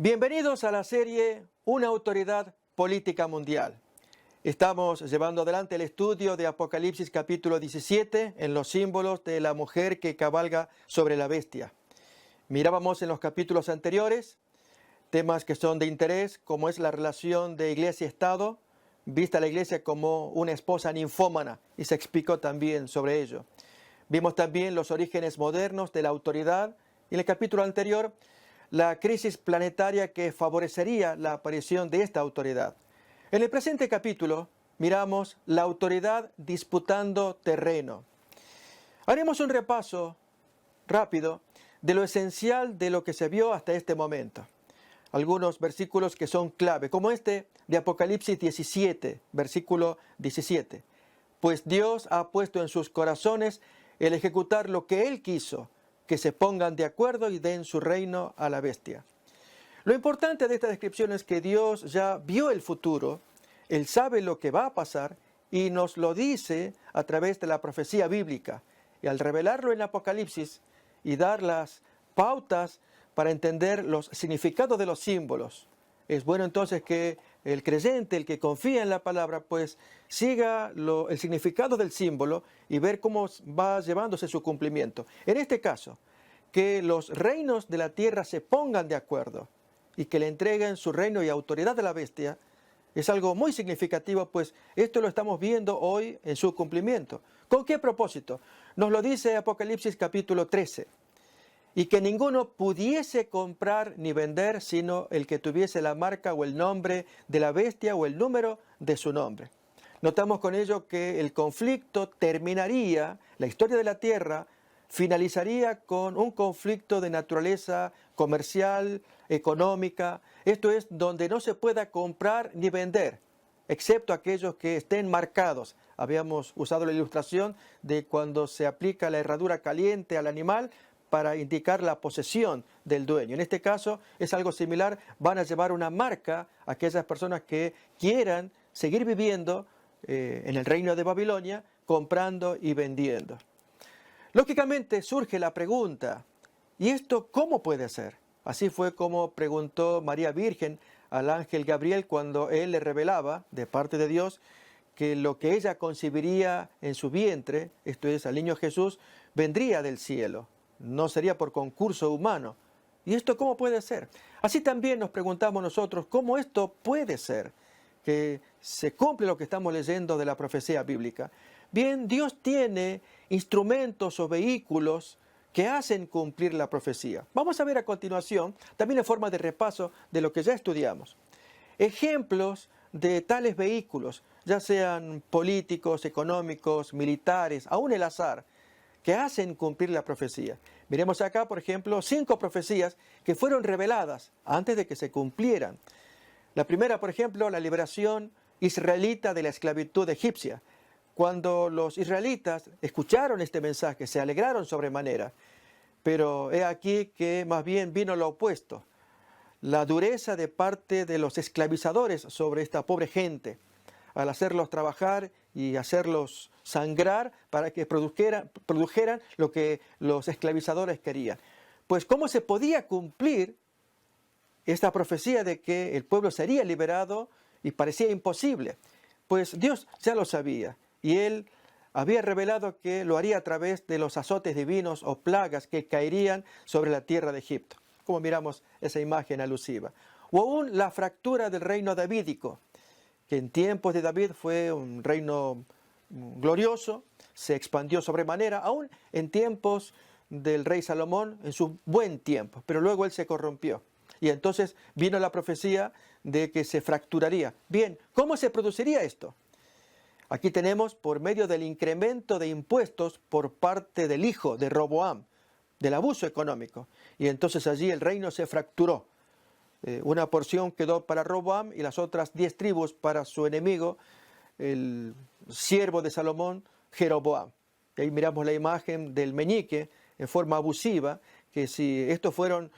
Bienvenidos a la serie Una autoridad política mundial. Estamos llevando adelante el estudio de Apocalipsis capítulo 17 en los símbolos de la mujer que cabalga sobre la bestia. Mirábamos en los capítulos anteriores temas que son de interés, como es la relación de iglesia y Estado, vista la iglesia como una esposa ninfómana, y se explicó también sobre ello. Vimos también los orígenes modernos de la autoridad, y en el capítulo anterior, la crisis planetaria que favorecería la aparición de esta autoridad. En el presente capítulo miramos la autoridad disputando terreno. Haremos un repaso rápido de lo esencial de lo que se vio hasta este momento. Algunos versículos que son clave, como este de Apocalipsis 17, versículo 17. Pues Dios ha puesto en sus corazones el ejecutar lo que Él quiso, que se pongan de acuerdo y den su reino a la bestia. Lo importante de esta descripción es que Dios ya vio el futuro, Él sabe lo que va a pasar y nos lo dice a través de la profecía bíblica. Y al revelarlo en Apocalipsis y dar las pautas para entender los significados de los símbolos, es bueno entonces que el creyente, el que confía en la palabra, pues siga el significado del símbolo y ver cómo va llevándose su cumplimiento. En este caso, que los reinos de la tierra se pongan de acuerdo y que le entreguen su reino y autoridad a la bestia, es algo muy significativo, pues esto lo estamos viendo hoy en su cumplimiento. ¿Con qué propósito? Nos lo dice Apocalipsis capítulo 13. Y que ninguno pudiese comprar ni vender, sino el que tuviese la marca o el nombre de la bestia o el número de su nombre. Notamos con ello que el conflicto terminaría, la historia de la tierra finalizaría con un conflicto de naturaleza comercial, económica. Esto es donde no se pueda comprar ni vender, excepto aquellos que estén marcados. Habíamos usado la ilustración de cuando se aplica la herradura caliente al animal para indicar la posesión del dueño. En este caso es algo similar, van a llevar una marca a aquellas personas que quieran seguir viviendo en el reino de Babilonia, comprando y vendiendo. Lógicamente surge la pregunta, ¿y esto cómo puede ser? Así fue como preguntó María Virgen al ángel Gabriel cuando él le revelaba de parte de Dios que lo que ella concibiría en su vientre, esto es, al niño Jesús, vendría del cielo. No sería por concurso humano. ¿Y esto cómo puede ser? Así también nos preguntamos nosotros, ¿cómo esto puede ser? Que se cumple lo que estamos leyendo de la profecía bíblica. Bien, Dios tiene instrumentos o vehículos que hacen cumplir la profecía. Vamos a ver a continuación, también en forma de repaso de lo que ya estudiamos, ejemplos de tales vehículos, ya sean políticos, económicos, militares, aún el azar, que hacen cumplir la profecía. Miremos acá, por ejemplo, 5 profecías que fueron reveladas antes de que se cumplieran. La primera, por ejemplo, la liberación israelita de la esclavitud egipcia. Cuando los israelitas escucharon este mensaje, se alegraron sobremanera. Pero he aquí que más bien vino lo opuesto. La dureza de parte de los esclavizadores sobre esta pobre gente, al hacerlos trabajar y hacerlos sangrar para que produjeran lo que los esclavizadores querían. Pues ¿cómo se podía cumplir esta profecía de que el pueblo sería liberado y parecía imposible? Pues Dios ya lo sabía y Él había revelado que lo haría a través de los azotes divinos o plagas que caerían sobre la tierra de Egipto, como miramos esa imagen alusiva. O aún la fractura del reino davídico, que en tiempos de David fue un reino glorioso, se expandió sobremanera, aún en tiempos del rey Salomón, en su buen tiempo, pero luego él se corrompió. Y entonces vino la profecía de que se fracturaría. Bien, ¿cómo se produciría esto? Aquí tenemos por medio del incremento de impuestos por parte del hijo de Roboam, del abuso económico. Y entonces allí el reino se fracturó. Una porción quedó para Roboam y las otras 10 tribus para su enemigo, el siervo de Salomón, Jeroboam. Y ahí miramos la imagen del meñique en forma abusiva, que si estos fueron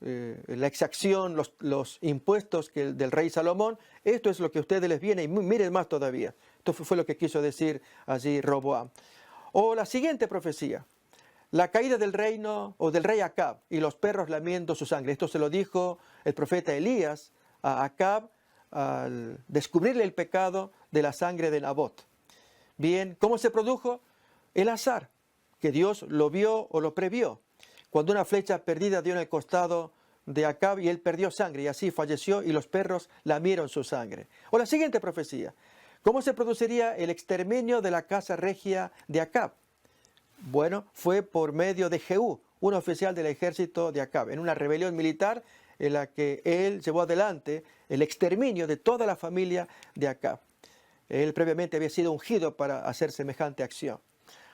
la exacción, los impuestos del rey Salomón, esto es lo que a ustedes les viene y miren más todavía. Esto fue lo que quiso decir allí Roboam. O la siguiente profecía, la caída del reino o del rey Acab y los perros lamiendo su sangre. Esto se lo dijo el profeta Elías a Acab al descubrirle el pecado de la sangre de Nabot. Bien, ¿cómo se produjo? El azar, que Dios lo vio o lo previó. Cuando una flecha perdida dio en el costado de Acab y él perdió sangre y así falleció y los perros lamieron su sangre. O la siguiente profecía. ¿Cómo se produciría el exterminio de la casa regia de Acab? Bueno, fue por medio de Jehú, un oficial del ejército de Acab, en una rebelión militar en la que él llevó adelante el exterminio de toda la familia de Acab. Él previamente había sido ungido para hacer semejante acción.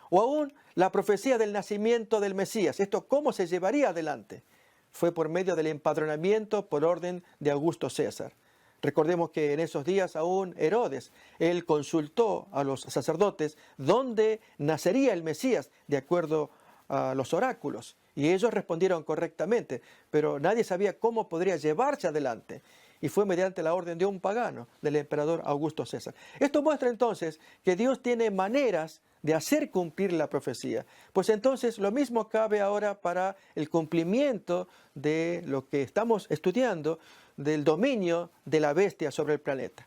O aún la profecía del nacimiento del Mesías. ¿Esto cómo se llevaría adelante? Fue por medio del empadronamiento por orden de Augusto César. Recordemos que en esos días aún Herodes, él consultó a los sacerdotes dónde nacería el Mesías de acuerdo a los oráculos. Y ellos respondieron correctamente, pero nadie sabía cómo podría llevarse adelante. Y fue mediante la orden de un pagano, del emperador Augusto César. Esto muestra entonces que Dios tiene maneras de hacer cumplir la profecía. Pues entonces lo mismo cabe ahora para el cumplimiento de lo que estamos estudiando, del dominio de la bestia sobre el planeta.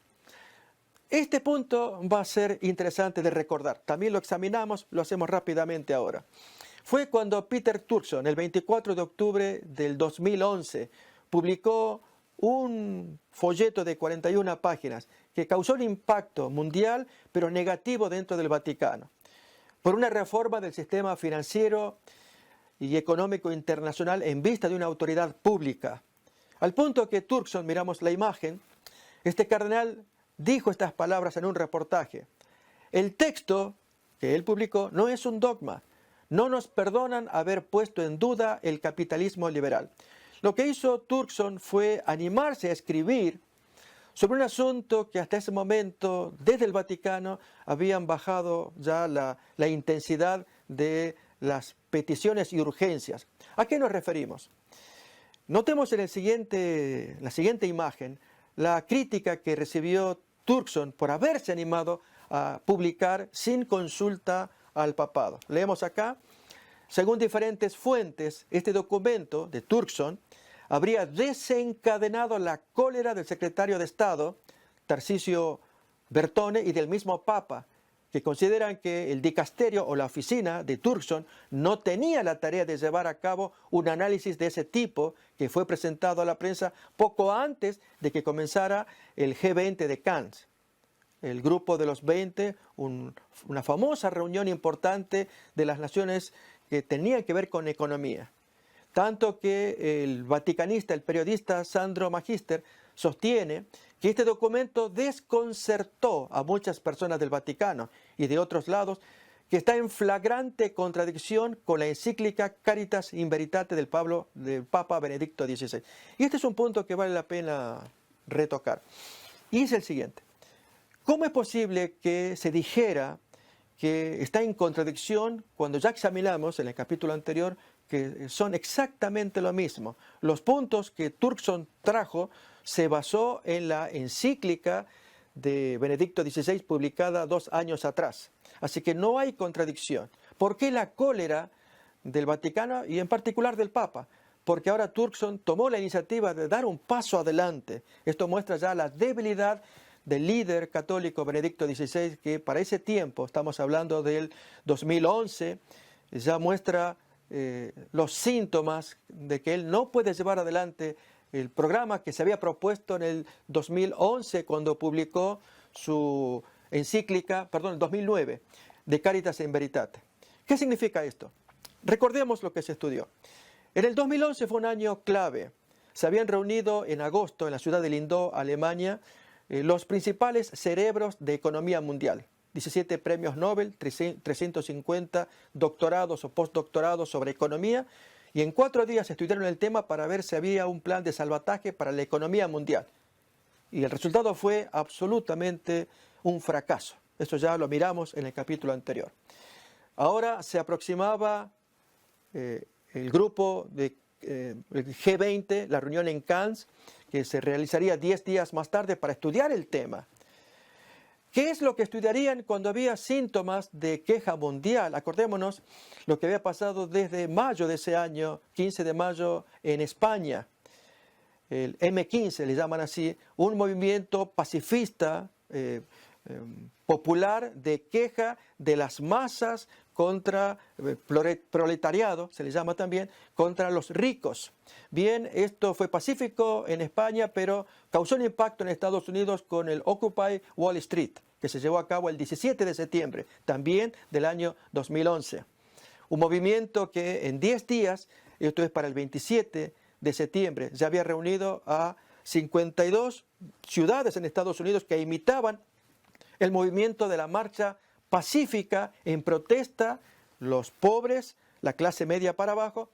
Este punto va a ser interesante de recordar. También lo examinamos, lo hacemos rápidamente ahora. Fue cuando Peter Turkson, el 24 de octubre del 2011, publicó un folleto de 41 páginas que causó un impacto mundial, pero negativo dentro del Vaticano, por una reforma del sistema financiero y económico internacional en vista de una autoridad pública. Al punto que Turkson, miramos la imagen, este cardenal dijo estas palabras en un reportaje. El texto que él publicó no es un dogma. No nos perdonan haber puesto en duda el capitalismo liberal. Lo que hizo Turkson fue animarse a escribir sobre un asunto que hasta ese momento, desde el Vaticano, habían bajado ya la intensidad de las peticiones y urgencias. ¿A qué nos referimos? Notemos en la siguiente imagen la crítica que recibió Turkson por haberse animado a publicar sin consulta al papado. Leemos acá. Según diferentes fuentes, este documento de Turkson habría desencadenado la cólera del secretario de Estado, Tarcisio Bertone, y del mismo Papa, que consideran que el dicasterio o la oficina de Turkson no tenía la tarea de llevar a cabo un análisis de ese tipo que fue presentado a la prensa poco antes de que comenzara el G20 de Cannes. El grupo de los 20, una famosa reunión importante de las naciones que tenían que ver con economía. Tanto que el vaticanista, el periodista Sandro Magister, sostiene que este documento desconcertó a muchas personas del Vaticano y de otros lados, que está en flagrante contradicción con la encíclica Caritas in Veritate del Papa Benedicto XVI. Y este es un punto que vale la pena retocar. Y es el siguiente. ¿Cómo es posible que se dijera que está en contradicción cuando ya examinamos en el capítulo anterior que son exactamente lo mismo? Los puntos que Turkson trajo se basó en la encíclica de Benedicto XVI publicada 2 años atrás. Así que no hay contradicción. ¿Por qué la cólera del Vaticano y en particular del Papa? Porque ahora Turkson tomó la iniciativa de dar un paso adelante. Esto muestra ya la debilidad del líder católico Benedicto XVI, que para ese tiempo, estamos hablando del 2011, ya muestra los síntomas de que él no puede llevar adelante el programa que se había propuesto en el 2011 cuando publicó su encíclica, el 2009, de Caritas in Veritate. ¿Qué significa esto? Recordemos lo que se estudió. En el 2011 fue un año clave. Se habían reunido en agosto en la ciudad de Lindau, Alemania, los principales cerebros de economía mundial. 17 premios Nobel, 350 doctorados o postdoctorados sobre economía, y en 4 días estudiaron el tema para ver si había un plan de salvataje para la economía mundial. Y el resultado fue absolutamente un fracaso. Esto ya lo miramos en el capítulo anterior. Ahora se aproximaba el grupo el G20, la reunión en Cannes, que se realizaría 10 días más tarde para estudiar el tema. ¿Qué es lo que estudiarían cuando había síntomas de queja mundial? Acordémonos lo que había pasado desde mayo de ese año, 15 de mayo, en España. El M15, le llaman así, un movimiento pacifista, popular, de queja de las masas contra proletariado, se le llama también, contra los ricos. Bien, esto fue pacífico en España, pero causó un impacto en Estados Unidos con el Occupy Wall Street, que se llevó a cabo el 17 de septiembre, también del año 2011. Un movimiento que en 10 días, esto es para el 27 de septiembre, ya había reunido a 52 ciudades en Estados Unidos que imitaban el movimiento de la marcha pacífica en protesta, los pobres, la clase media para abajo,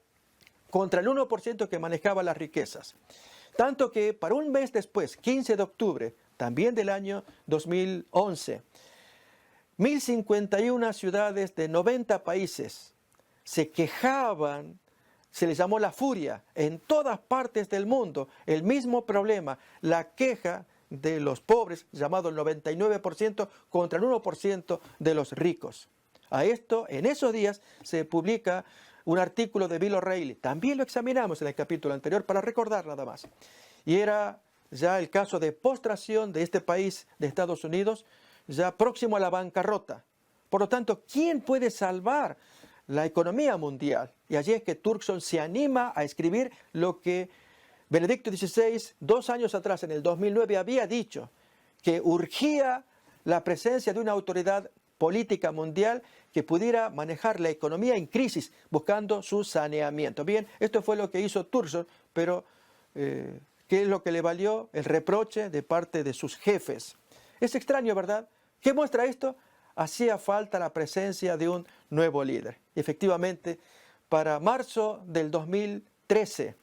contra el 1% que manejaba las riquezas. Tanto que para un mes después, 15 de octubre, también del año 2011, 1.051 ciudades de 90 países se quejaban, se les llamó la furia, en todas partes del mundo, el mismo problema, la queja de los pobres, llamado el 99%, contra el 1% de los ricos. A esto, en esos días, se publica un artículo de Bill O'Reilly. También lo examinamos en el capítulo anterior para recordar nada más. Y era ya el caso de postración de este país, de Estados Unidos, ya próximo a la bancarrota. Por lo tanto, ¿quién puede salvar la economía mundial? Y allí es que Turkson se anima a escribir lo que Benedicto XVI, 2 años atrás, en el 2009, había dicho, que urgía la presencia de una autoridad política mundial que pudiera manejar la economía en crisis, buscando su saneamiento. Bien, esto fue lo que hizo Turkson, pero ¿qué es lo que le valió? El reproche de parte de sus jefes. Es extraño, ¿verdad? ¿Qué muestra esto? Hacía falta la presencia de un nuevo líder. Efectivamente, para marzo del 2013,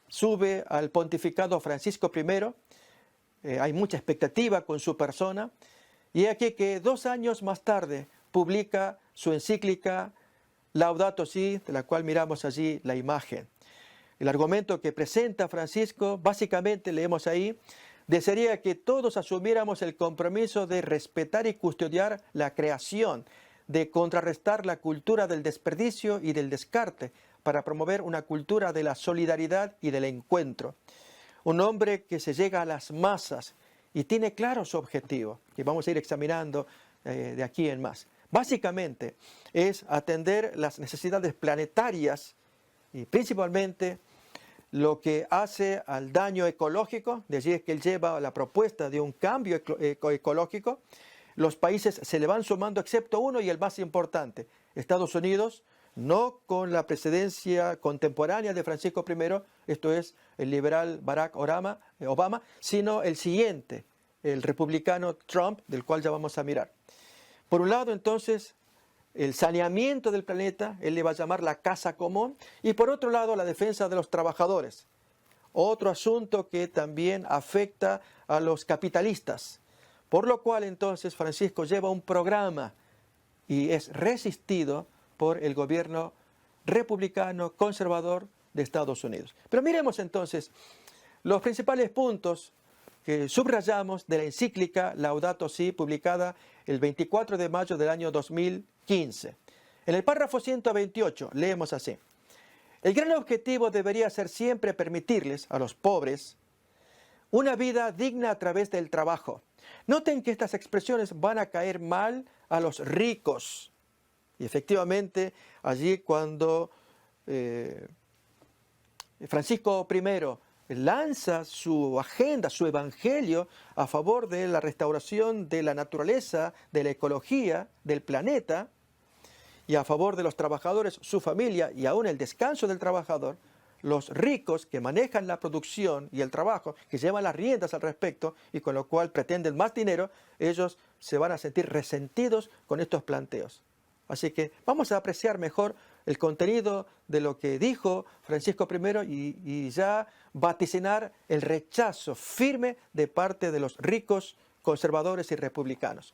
sube al pontificado Francisco I, hay mucha expectativa con su persona, y aquí que 2 años más tarde publica su encíclica Laudato Si, de la cual miramos allí la imagen. El argumento que presenta Francisco, básicamente leemos ahí, desearía que todos asumiéramos el compromiso de respetar y custodiar la creación, de contrarrestar la cultura del desperdicio y del descarte, para promover una cultura de la solidaridad y del encuentro. Un hombre que se llega a las masas y tiene claro su objetivo, que vamos a ir examinando de aquí en más. Básicamente es atender las necesidades planetarias y principalmente lo que hace al daño ecológico. De allí es que él lleva la propuesta de un cambio ecológico. Los países se le van sumando excepto uno y el más importante, Estados Unidos, no con la presidencia contemporánea de Francisco I, esto es el liberal Barack Obama, sino el siguiente, el republicano Trump, del cual ya vamos a mirar. Por un lado, entonces, el saneamiento del planeta, él le va a llamar la casa común, y por otro lado, la defensa de los trabajadores. Otro asunto que también afecta a los capitalistas. Por lo cual, entonces, Francisco lleva un programa y es resistido por el gobierno republicano conservador de Estados Unidos. Pero miremos entonces los principales puntos que subrayamos de la encíclica Laudato Si, publicada el 24 de mayo del año 2015. En el párrafo 128 leemos así: el gran objetivo debería ser siempre permitirles a los pobres una vida digna a través del trabajo. Noten que estas expresiones van a caer mal a los ricos. Y efectivamente, allí cuando Francisco I lanza su agenda, su evangelio a favor de la restauración de la naturaleza, de la ecología, del planeta, y a favor de los trabajadores, su familia y aún el descanso del trabajador, los ricos que manejan la producción y el trabajo, que llevan las riendas al respecto y con lo cual pretenden más dinero, ellos se van a sentir resentidos con estos planteos. Así que vamos a apreciar mejor el contenido de lo que dijo Francisco I y ya vaticinar el rechazo firme de parte de los ricos conservadores y republicanos.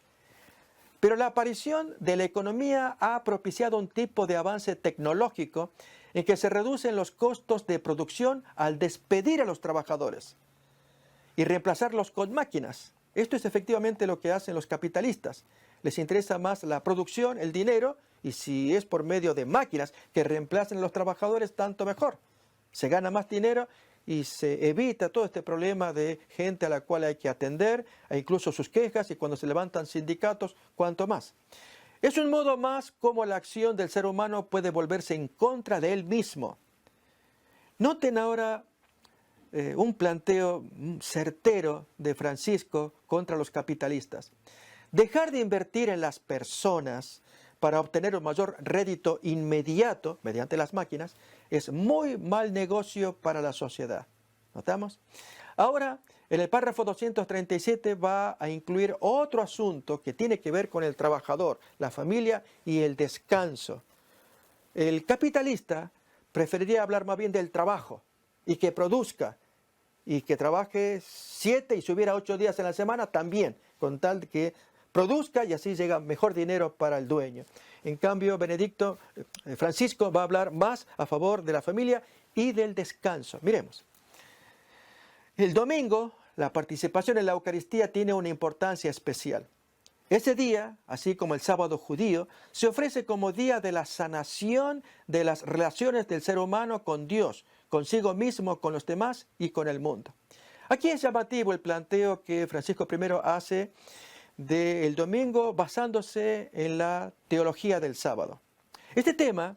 Pero la aparición de la economía ha propiciado un tipo de avance tecnológico en que se reducen los costos de producción al despedir a los trabajadores y reemplazarlos con máquinas. Esto es efectivamente lo que hacen los capitalistas. Les interesa más la producción, el dinero, y si es por medio de máquinas que reemplacen a los trabajadores, tanto mejor. Se gana más dinero y se evita todo este problema de gente a la cual hay que atender, e incluso sus quejas, y cuando se levantan sindicatos, cuanto más. Es un modo más como la acción del ser humano puede volverse en contra de él mismo. Noten ahora un planteo certero de Francisco contra los capitalistas. Dejar de invertir en las personas para obtener un mayor rédito inmediato mediante las máquinas es muy mal negocio para la sociedad. ¿Notamos? Ahora, en el párrafo 237 va a incluir otro asunto que tiene que ver con el trabajador, la familia y el descanso. El capitalista preferiría hablar más bien del trabajo y que produzca y que trabaje 7 y si hubiera 8 días en la semana también, con tal de que produzca y así llega mejor dinero para el dueño. En cambio, Francisco va a hablar más a favor de la familia y del descanso. Miremos. El domingo, la participación en la Eucaristía tiene una importancia especial. Ese día, así como el sábado judío, se ofrece como día de la sanación de las relaciones del ser humano con Dios, consigo mismo, con los demás y con el mundo. Aquí es llamativo el planteo que Francisco I hace del domingo basándose en la teología del sábado. Este tema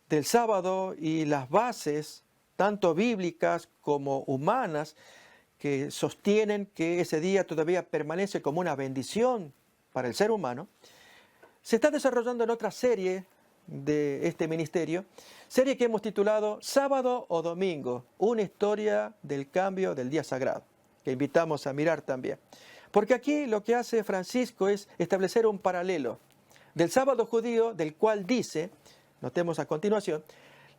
del sábado y las bases, tanto bíblicas como humanas, que sostienen que ese día todavía permanece como una bendición para el ser humano, se está desarrollando en otra serie de este ministerio, serie que hemos titulado Sábado o Domingo, una historia del cambio del día sagrado, que invitamos a mirar también. Porque aquí lo que hace Francisco es establecer un paralelo del sábado judío, del cual dice, notemos a continuación,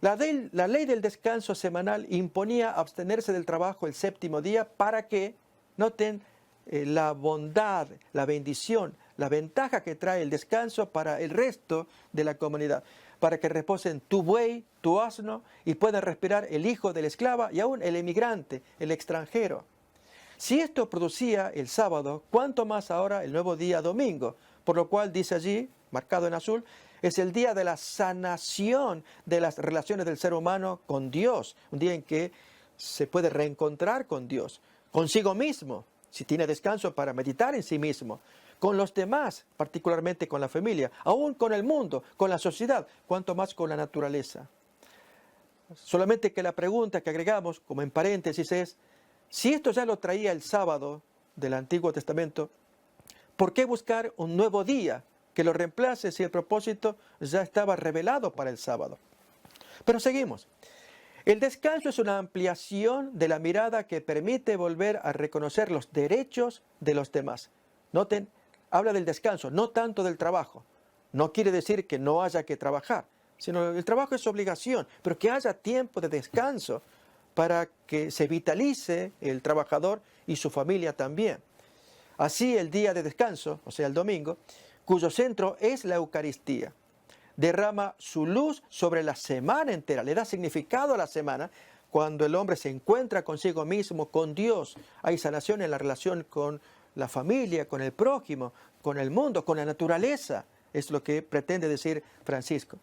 la ley del descanso semanal imponía abstenerse del trabajo el séptimo día para que, noten, la bondad, la bendición, la ventaja que trae el descanso para el resto de la comunidad, para que reposen tu buey, tu asno y puedan respirar el hijo de la esclava y aún el emigrante, el extranjero. Si esto producía el sábado, ¿cuánto más ahora el nuevo día domingo? Por lo cual dice allí, marcado en azul, es el día de la sanación de las relaciones del ser humano con Dios, un día en que se puede reencontrar con Dios, consigo mismo, si tiene descanso para meditar en sí mismo, con los demás, particularmente con la familia, aún con el mundo, con la sociedad, cuanto más con la naturaleza. Solamente que la pregunta que agregamos, como en paréntesis, es, si esto ya lo traía el sábado del Antiguo Testamento, ¿por qué buscar un nuevo día que lo reemplace si el propósito ya estaba revelado para el sábado? Pero seguimos. El descanso es una ampliación de la mirada que permite volver a reconocer los derechos de los demás. Noten, habla del descanso, no tanto del trabajo. No quiere decir que no haya que trabajar, sino el trabajo es obligación, pero que haya tiempo de descanso para que se vitalice el trabajador y su familia también. Así el día de descanso, o sea el domingo, cuyo centro es la Eucaristía, derrama su luz sobre la semana entera, le da significado a la semana. Cuando el hombre se encuentra consigo mismo, con Dios, hay sanación en la relación con la familia, con el prójimo, con el mundo, con la naturaleza, es lo que pretende decir Francisco.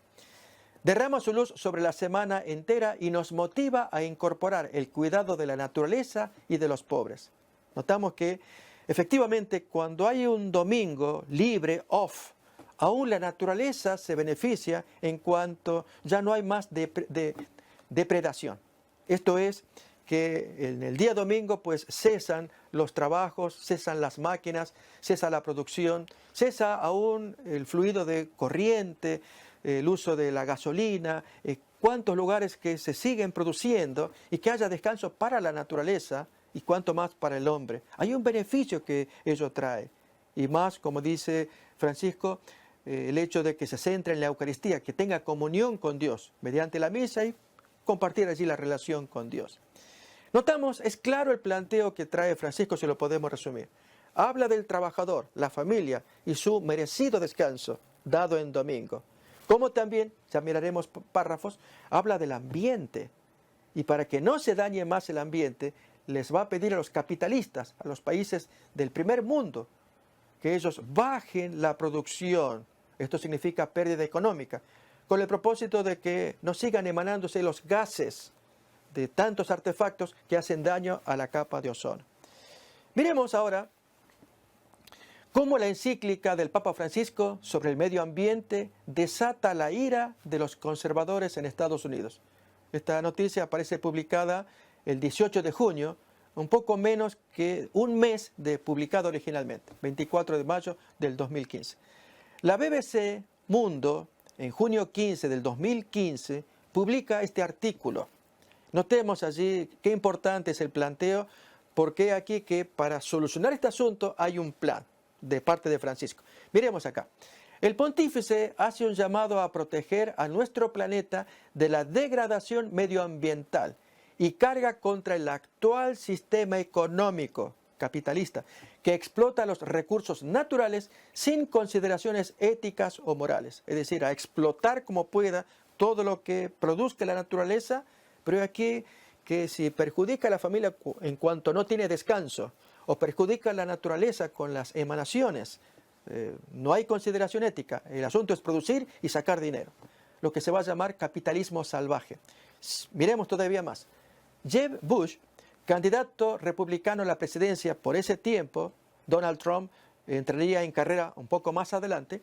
Derrama su luz sobre la semana entera y nos motiva a incorporar el cuidado de la naturaleza y de los pobres. Notamos que efectivamente cuando hay un domingo libre, off, aún la naturaleza se beneficia en cuanto ya no hay más depredación. Esto es que en el día domingo pues cesan los trabajos, cesan las máquinas, cesa la producción, cesa aún el fluido de corriente, el uso de la gasolina, cuántos lugares que se siguen produciendo y que haya descanso para la naturaleza y cuánto más para el hombre. Hay un beneficio que ello trae. Y más, como dice Francisco, el hecho de que se centre en la Eucaristía, que tenga comunión con Dios mediante la misa y compartir allí la relación con Dios. Notamos, es claro el planteo que trae Francisco, si lo podemos resumir. Habla del trabajador, la familia y su merecido descanso dado en domingo. Como también, ya miraremos párrafos, habla del ambiente. Y para que no se dañe más el ambiente, les va a pedir a los capitalistas, a los países del primer mundo, que ellos bajen la producción. Esto significa pérdida económica, con el propósito de que no sigan emanándose los gases de tantos artefactos que hacen daño a la capa de ozono. Miremos ahora cómo la encíclica del Papa Francisco sobre el medio ambiente desata la ira de los conservadores en Estados Unidos. Esta noticia aparece publicada el 18 de junio, un poco menos que un mes de publicado originalmente, 24 de mayo del 2015. La BBC Mundo, en junio 15 del 2015, publica este artículo. Notemos allí qué importante es el planteo, porque aquí que para solucionar este asunto hay un plan de parte de Francisco. Miremos acá. El pontífice hace un llamado a proteger a nuestro planeta de la degradación medioambiental y carga contra el actual sistema económico capitalista que explota los recursos naturales sin consideraciones éticas o morales. Es decir, a explotar como pueda todo lo que produzca la naturaleza, pero aquí que si perjudica a la familia en cuanto no tiene descanso o perjudica a la naturaleza con las emanaciones, no hay consideración ética. El asunto es producir y sacar dinero, lo que se va a llamar capitalismo salvaje. Miremos todavía más. Jeb Bush, candidato republicano a la presidencia por ese tiempo, Donald Trump entraría en carrera un poco más adelante,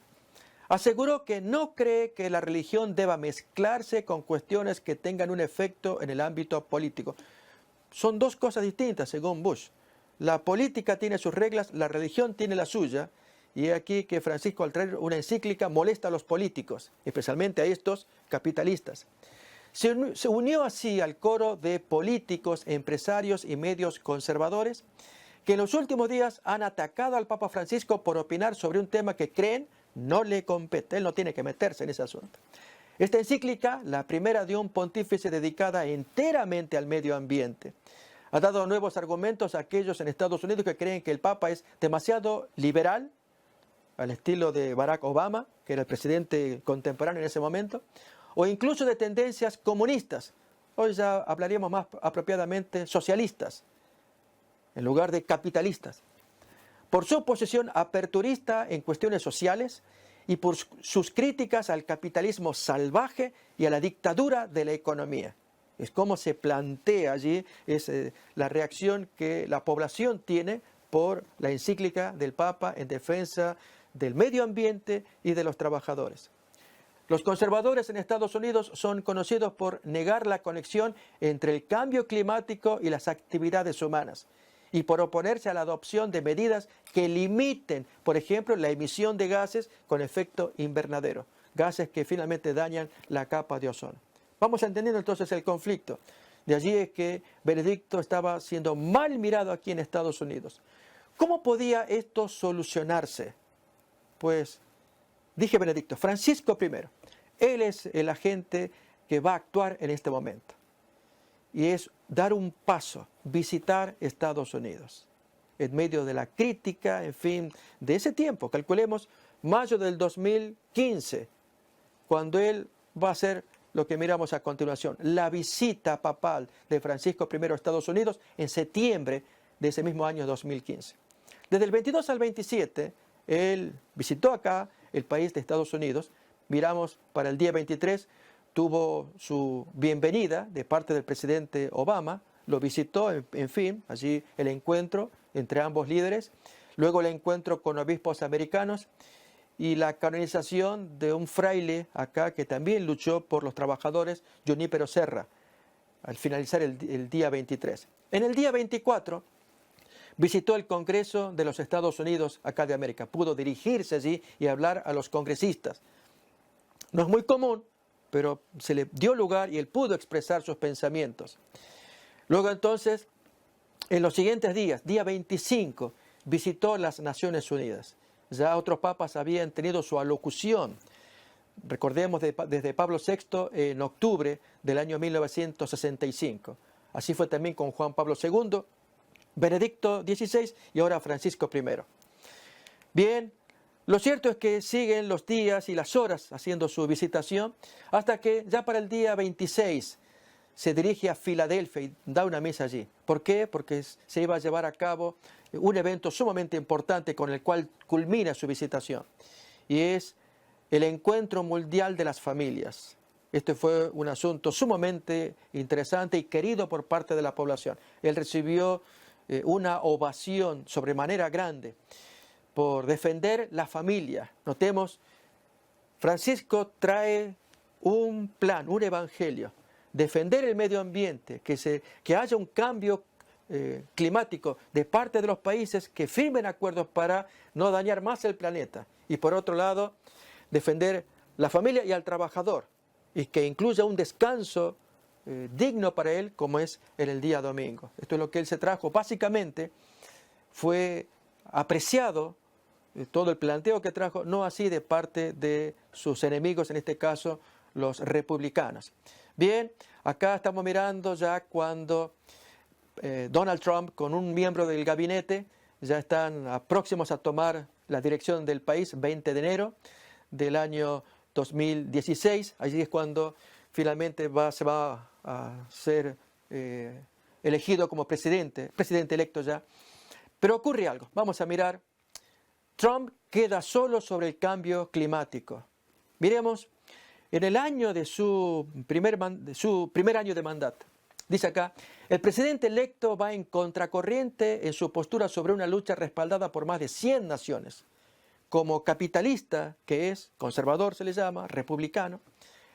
aseguró que no cree que la religión deba mezclarse con cuestiones que tengan un efecto en el ámbito político. Son dos cosas distintas, según Bush. La política tiene sus reglas, la religión tiene la suya, y es aquí que Francisco, al traer una encíclica, molesta a los políticos, especialmente a estos capitalistas. Se unió así al coro de políticos, empresarios y medios conservadores que en los últimos días han atacado al Papa Francisco por opinar sobre un tema que creen no le compete. Él no tiene que meterse en ese asunto. Esta encíclica, la primera de un pontífice dedicada enteramente al medio ambiente, ha dado nuevos argumentos a aquellos en Estados Unidos que creen que el Papa es demasiado liberal, al estilo de Barack Obama, que era el presidente contemporáneo en ese momento, o incluso de tendencias comunistas. Hoy ya hablaríamos más apropiadamente socialistas, en lugar de capitalistas. Por su posición aperturista en cuestiones sociales y por sus críticas al capitalismo salvaje y a la dictadura de la economía. Es como se plantea allí, es la reacción que la población tiene por la encíclica del Papa en defensa del medio ambiente y de los trabajadores. Los conservadores en Estados Unidos son conocidos por negar la conexión entre el cambio climático y las actividades humanas y por oponerse a la adopción de medidas que limiten, por ejemplo, la emisión de gases con efecto invernadero, gases que finalmente dañan la capa de ozono. Vamos entendiendo entonces el conflicto. De allí es que Benedicto estaba siendo mal mirado aquí en Estados Unidos. ¿Cómo podía esto solucionarse? Pues, dije Benedicto, Francisco I, él es el agente que va a actuar en este momento. Y es dar un paso, visitar Estados Unidos. En medio de la crítica, en fin, de ese tiempo, calculemos mayo del 2015, cuando él va a hacer lo que miramos a continuación, la visita papal de Francisco I a Estados Unidos en septiembre de ese mismo año 2015. Desde el 22 al 27, él visitó acá el país de Estados Unidos. Miramos para el día 23, tuvo su bienvenida de parte del presidente Obama, lo visitó, en fin, allí el encuentro entre ambos líderes, luego el encuentro con obispos americanos y la canonización de un fraile acá que también luchó por los trabajadores, Junípero Serra, al finalizar el día 23. En el día 24 visitó el Congreso de los Estados Unidos acá de América, pudo dirigirse allí y hablar a los congresistas. No es muy común, pero se le dio lugar y él pudo expresar sus pensamientos. Luego entonces, en los siguientes días, día 25, visitó las Naciones Unidas. Ya otros papas habían tenido su alocución. Recordemos desde Pablo VI en octubre del año 1965. Así fue también con Juan Pablo II, Benedicto XVI y ahora Francisco I. Bien, lo cierto es que siguen los días y las horas haciendo su visitación hasta que ya para el día 26 se dirige a Filadelfia y da una misa allí. ¿Por qué? Porque se iba a llevar a cabo un evento sumamente importante con el cual culmina su visitación. Y es el Encuentro Mundial de las Familias. Este fue un asunto sumamente interesante y querido por parte de la población. Él recibió una ovación sobremanera grande por defender la familia. Notemos, Francisco trae un plan, un evangelio, defender el medio ambiente, que haya un cambio climático de parte de los países que firmen acuerdos para no dañar más el planeta. Y por otro lado, defender la familia y al trabajador, y que incluya un descanso digno para él, como es en el día domingo. Esto es lo que él se trajo. Básicamente fue apreciado todo el planteo que trajo, no así de parte de sus enemigos, en este caso los republicanos. Bien, acá estamos mirando ya cuando Donald Trump con un miembro del gabinete ya están próximos a tomar la dirección del país, 20 de enero del año 2016. Allí es cuando finalmente se va a ser elegido como presidente electo ya. Pero ocurre algo. Vamos a mirar. Trump queda solo sobre el cambio climático. Miremos, en el año de su primer año de mandato, dice acá, el presidente electo va en contracorriente en su postura sobre una lucha respaldada por más de 100 naciones. Como capitalista, que es conservador se le llama, republicano,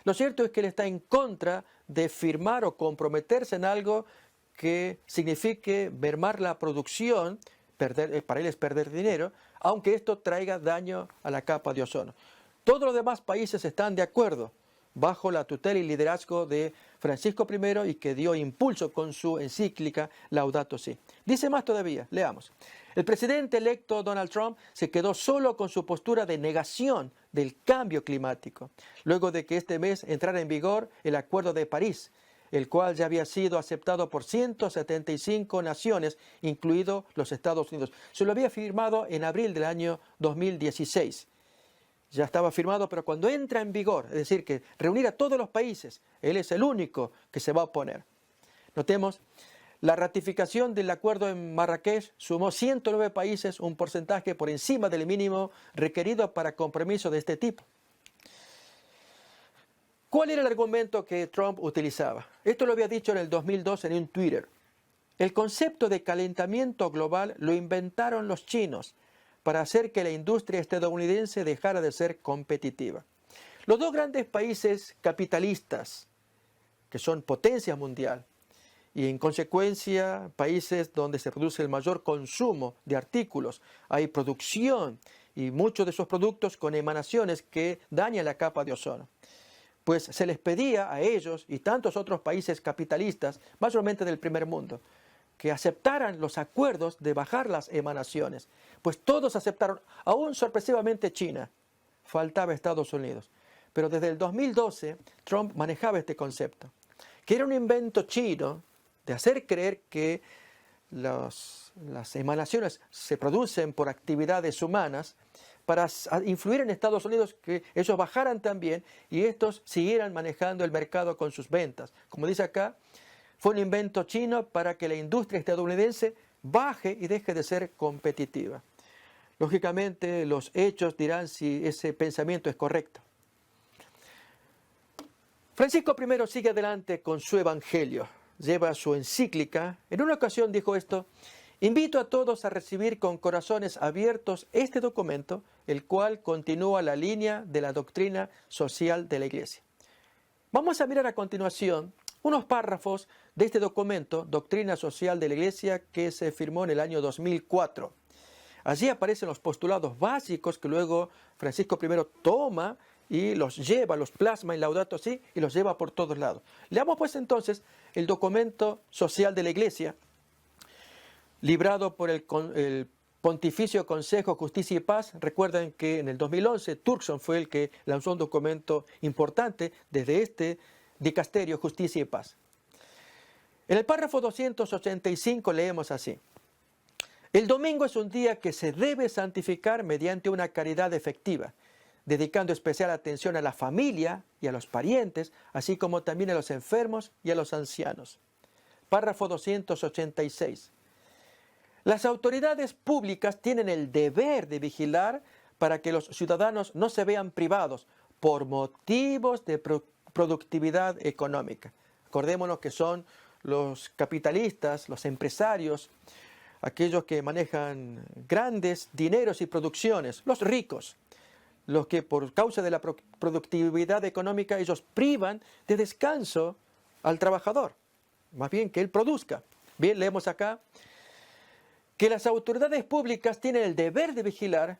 lo cierto es que él está en contra de firmar o comprometerse en algo que signifique mermar la producción, para él es perder dinero, aunque esto traiga daño a la capa de ozono. Todos los demás países están de acuerdo bajo la tutela y liderazgo de Francisco I y que dio impulso con su encíclica Laudato Si. Dice más todavía, leamos. El presidente electo Donald Trump se quedó solo con su postura de negación del cambio climático, luego de que este mes entrara en vigor el Acuerdo de París, el cual ya había sido aceptado por 175 naciones, incluidos los Estados Unidos. Se lo había firmado en abril del año 2016. Ya estaba firmado, pero cuando entra en vigor, es decir, que reunir a todos los países, él es el único que se va a oponer. Notemos, la ratificación del acuerdo en Marrakech sumó 109 países, un porcentaje por encima del mínimo requerido para compromisos de este tipo. ¿Cuál era el argumento que Trump utilizaba? Esto lo había dicho en el 2002 en un Twitter. El concepto de calentamiento global lo inventaron los chinos para hacer que la industria estadounidense dejara de ser competitiva. Los dos grandes países capitalistas, que son potencia mundial, y en consecuencia países donde se produce el mayor consumo de artículos, hay producción y muchos de esos productos con emanaciones que dañan la capa de ozono. Pues se les pedía a ellos y tantos otros países capitalistas, mayormente del primer mundo, que aceptaran los acuerdos de bajar las emanaciones. Pues todos aceptaron, aún sorpresivamente China, faltaba Estados Unidos. Pero desde el 2012 Trump manejaba este concepto, que era un invento chino de hacer creer que las emanaciones se producen por actividades humanas para influir en Estados Unidos, que ellos bajaran también y estos siguieran manejando el mercado con sus ventas. Como dice acá, fue un invento chino para que la industria estadounidense baje y deje de ser competitiva. Lógicamente, los hechos dirán si ese pensamiento es correcto. Francisco I sigue adelante con su evangelio, lleva su encíclica. En una ocasión dijo esto: invito a todos a recibir con corazones abiertos este documento, el cual continúa la línea de la doctrina social de la Iglesia. Vamos a mirar a continuación unos párrafos de este documento, Doctrina Social de la Iglesia, que se firmó en el año 2004. Allí aparecen los postulados básicos que luego Francisco I toma y los lleva, los plasma en Laudato Si y los lleva por todos lados. Leamos pues entonces el documento social de la Iglesia, librado por el Pontificio Consejo Justicia y Paz. Recuerden que en el 2011 Turkson fue el que lanzó un documento importante desde este dicasterio Justicia y Paz. En el párrafo 285 leemos así: el domingo es un día que se debe santificar mediante una caridad efectiva, dedicando especial atención a la familia y a los parientes, así como también a los enfermos y a los ancianos. Párrafo 286. Las autoridades públicas tienen el deber de vigilar para que los ciudadanos no se vean privados por motivos de productividad económica. Acordémonos que son los capitalistas, los empresarios, aquellos que manejan grandes dineros y producciones, los ricos, los que por causa de la productividad económica ellos privan de descanso al trabajador, más bien que él produzca. Bien, leemos acá que las autoridades públicas tienen el deber de vigilar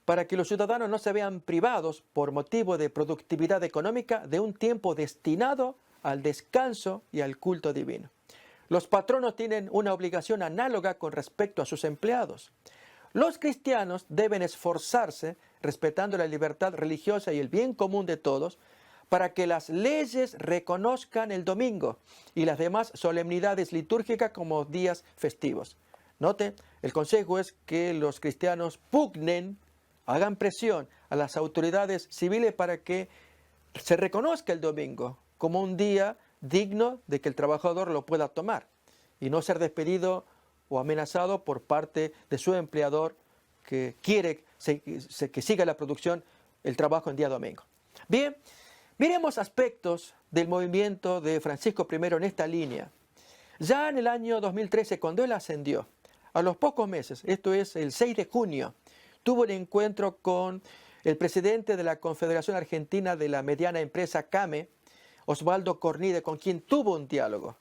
para que los ciudadanos no se vean privados por motivo de productividad económica de un tiempo destinado al descanso y al culto divino. Los patronos tienen una obligación análoga con respecto a sus empleados. Los cristianos deben esforzarse, respetando la libertad religiosa y el bien común de todos, para que las leyes reconozcan el domingo y las demás solemnidades litúrgicas como días festivos. Note, el consejo es que los cristianos pugnen, hagan presión a las autoridades civiles para que se reconozca el domingo como un día digno de que el trabajador lo pueda tomar y no ser despedido o amenazado por parte de su empleador que quiere que siga la producción, el trabajo en día domingo. Bien, miremos aspectos del movimiento de Francisco I en esta línea. Ya en el año 2013, cuando él ascendió, a los pocos meses, esto es el 6 de junio, tuvo un encuentro con el presidente de la Confederación Argentina de la Mediana Empresa CAME, Osvaldo Cornide, con quien tuvo un diálogo.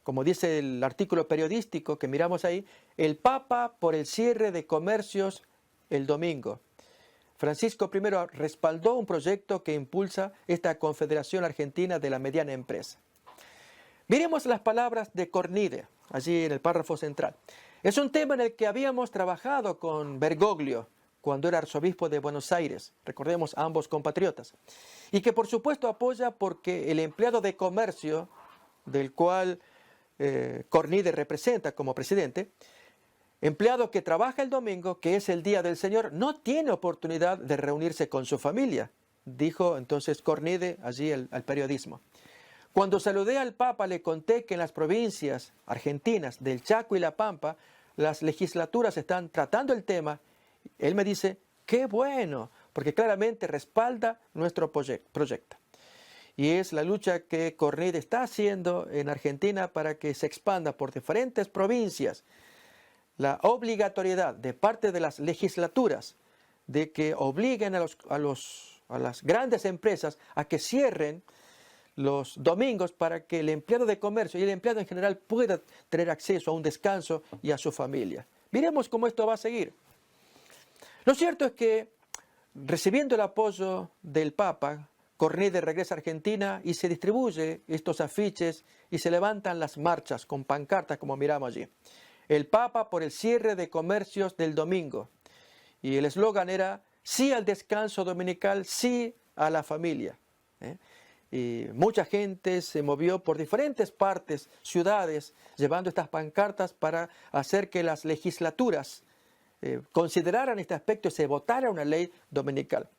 Como dice el artículo periodístico que miramos ahí, el Papa por el cierre de comercios el domingo. Francisco I respaldó un proyecto que impulsa esta Confederación Argentina de la Mediana Empresa. Miremos las palabras de Cornide, allí en el párrafo central. Es un tema en el que habíamos trabajado con Bergoglio cuando era arzobispo de Buenos Aires, recordemos ambos compatriotas, y que por supuesto apoya porque el empleado de comercio, del cual Cornide representa como presidente, empleado que trabaja el domingo, que es el día del Señor, no tiene oportunidad de reunirse con su familia, dijo entonces Cornide allí al periodismo. Cuando saludé al Papa le conté que en las provincias argentinas del Chaco y La Pampa las legislaturas están tratando el tema. Él me dice, qué bueno, porque claramente respalda nuestro proyecto. Y es la lucha que Cornide está haciendo en Argentina para que se expanda por diferentes provincias la obligatoriedad de parte de las legislaturas de que obliguen a las grandes empresas a que cierren los domingos para que el empleado de comercio y el empleado en general pueda tener acceso a un descanso y a su familia. Miremos cómo esto va a seguir. Lo cierto es que, recibiendo el apoyo del Papa, Cornide regresa a Argentina y se distribuye estos afiches y se levantan las marchas con pancartas como miramos allí. El Papa por el cierre de comercios del domingo. Y el eslogan era, sí al descanso dominical, sí a la familia. Y mucha gente se movió por diferentes partes, ciudades, llevando estas pancartas para hacer que las legislaturas consideraran este aspecto y se votara una ley dominical.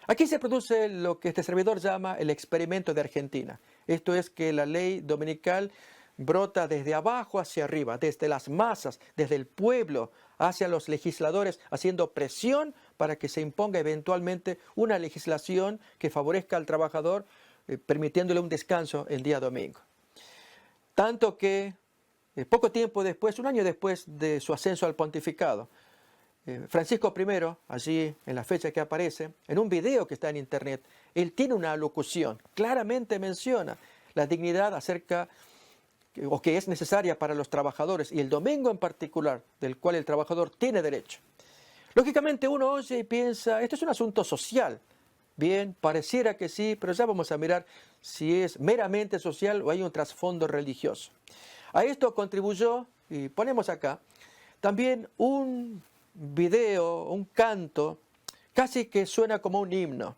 Aquí se produce lo que este servidor llama el experimento de Argentina. Esto es que la ley dominical brota desde abajo hacia arriba, desde las masas, desde el pueblo hacia los legisladores, haciendo presión para que se imponga eventualmente una legislación que favorezca al trabajador, permitiéndole un descanso el día domingo. Tanto que poco tiempo después, un año después de su ascenso al pontificado, Francisco I, allí en la fecha que aparece, en un video que está en internet, él tiene una alocución, claramente menciona la dignidad acerca o que es necesaria para los trabajadores y el domingo en particular, del cual el trabajador tiene derecho. Lógicamente uno oye y piensa, esto es un asunto social. Bien, pareciera que sí, pero ya vamos a mirar si es meramente social o hay un trasfondo religioso. A esto contribuyó, y ponemos acá, también un video, un canto, casi que suena como un himno.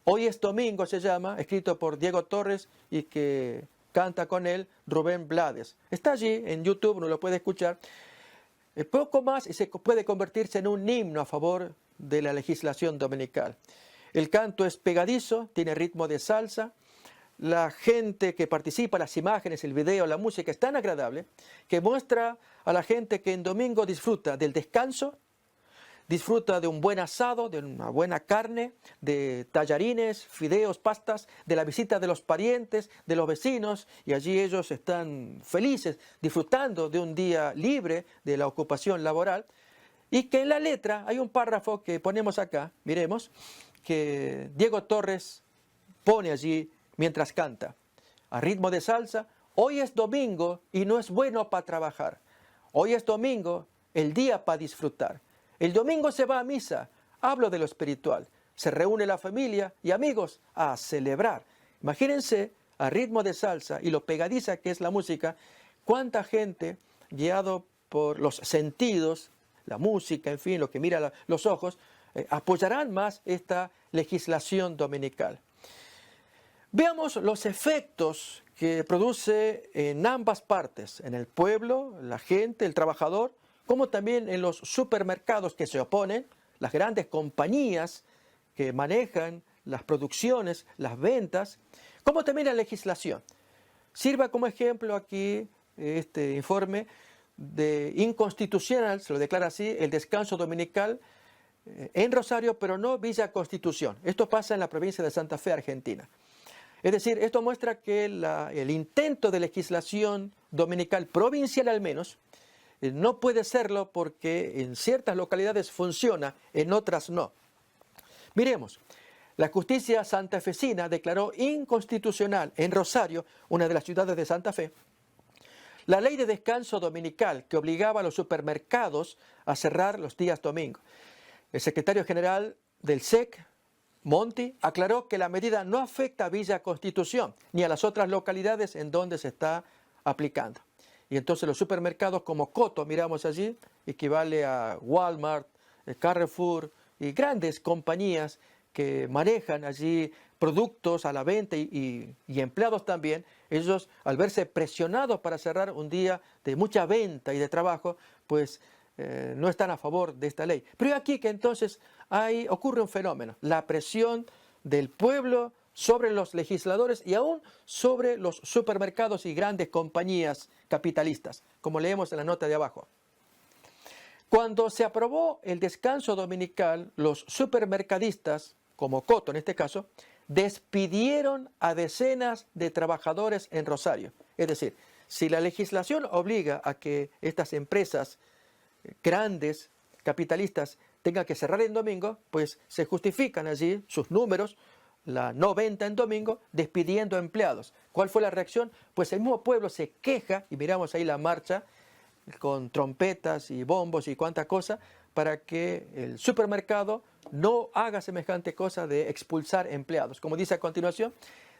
Hoy es domingo se llama, escrito por Diego Torres y que canta con él Rubén Blades. Está allí en YouTube, uno lo puede escuchar. Poco más y se puede convertirse en un himno a favor de la legislación dominical. El canto es pegadizo, tiene ritmo de salsa. La gente que participa, las imágenes, el video, la música es tan agradable que muestra a la gente que en domingo disfruta del descanso, disfruta de un buen asado, de una buena carne, de tallarines, fideos, pastas, de la visita de los parientes, de los vecinos, y allí ellos están felices, disfrutando de un día libre de la ocupación laboral. Y que en la letra hay un párrafo que ponemos acá, miremos, que Diego Torres pone allí mientras canta, a ritmo de salsa: hoy es domingo y no es bueno para trabajar. Hoy es domingo, el día para disfrutar. El domingo se va a misa, hablo de lo espiritual. Se reúne la familia y amigos a celebrar. Imagínense, a ritmo de salsa y lo pegadiza que es la música, cuánta gente, guiado por los sentidos, la música, en fin, lo que mira los ojos, apoyarán más esta legislación dominical. Veamos los efectos que produce en ambas partes, en el pueblo, la gente, el trabajador, como también en los supermercados que se oponen, las grandes compañías que manejan las producciones, las ventas, como también la legislación. Sirva como ejemplo aquí este informe de inconstitucional, se lo declara así, el descanso dominical en Rosario, pero no Villa Constitución. Esto pasa en la provincia de Santa Fe, Argentina. Es decir, esto muestra que el intento de legislación dominical provincial al menos no puede serlo porque en ciertas localidades funciona, en otras no. Miremos, la justicia santafesina declaró inconstitucional en Rosario, una de las ciudades de Santa Fe, la ley de descanso dominical que obligaba a los supermercados a cerrar los días domingos. El secretario general del SEC, Monti, aclaró que la medida no afecta a Villa Constitución ni a las otras localidades en donde se está aplicando. Y entonces los supermercados como Coto, miramos allí, equivale a Walmart, Carrefour y grandes compañías que manejan allí productos a la venta y empleados también. Ellos, al verse presionados para cerrar un día de mucha venta y de trabajo, pues no están a favor de esta ley. Pero aquí que entonces ocurre un fenómeno, la presión del pueblo sobre los legisladores y aún sobre los supermercados y grandes compañías capitalistas, como leemos en la nota de abajo. Cuando se aprobó el descanso dominical, los supermercadistas, como Coto en este caso, despidieron a decenas de trabajadores en Rosario. Es decir, si la legislación obliga a que estas empresas grandes, capitalistas, tengan que cerrar en domingo, pues se justifican allí sus números, la no venta en domingo, despidiendo empleados. ¿Cuál fue la reacción? Pues el mismo pueblo se queja, y miramos ahí la marcha, con trompetas y bombos y cuánta cosa, para que el supermercado no haga semejante cosa de expulsar empleados. Como dice a continuación,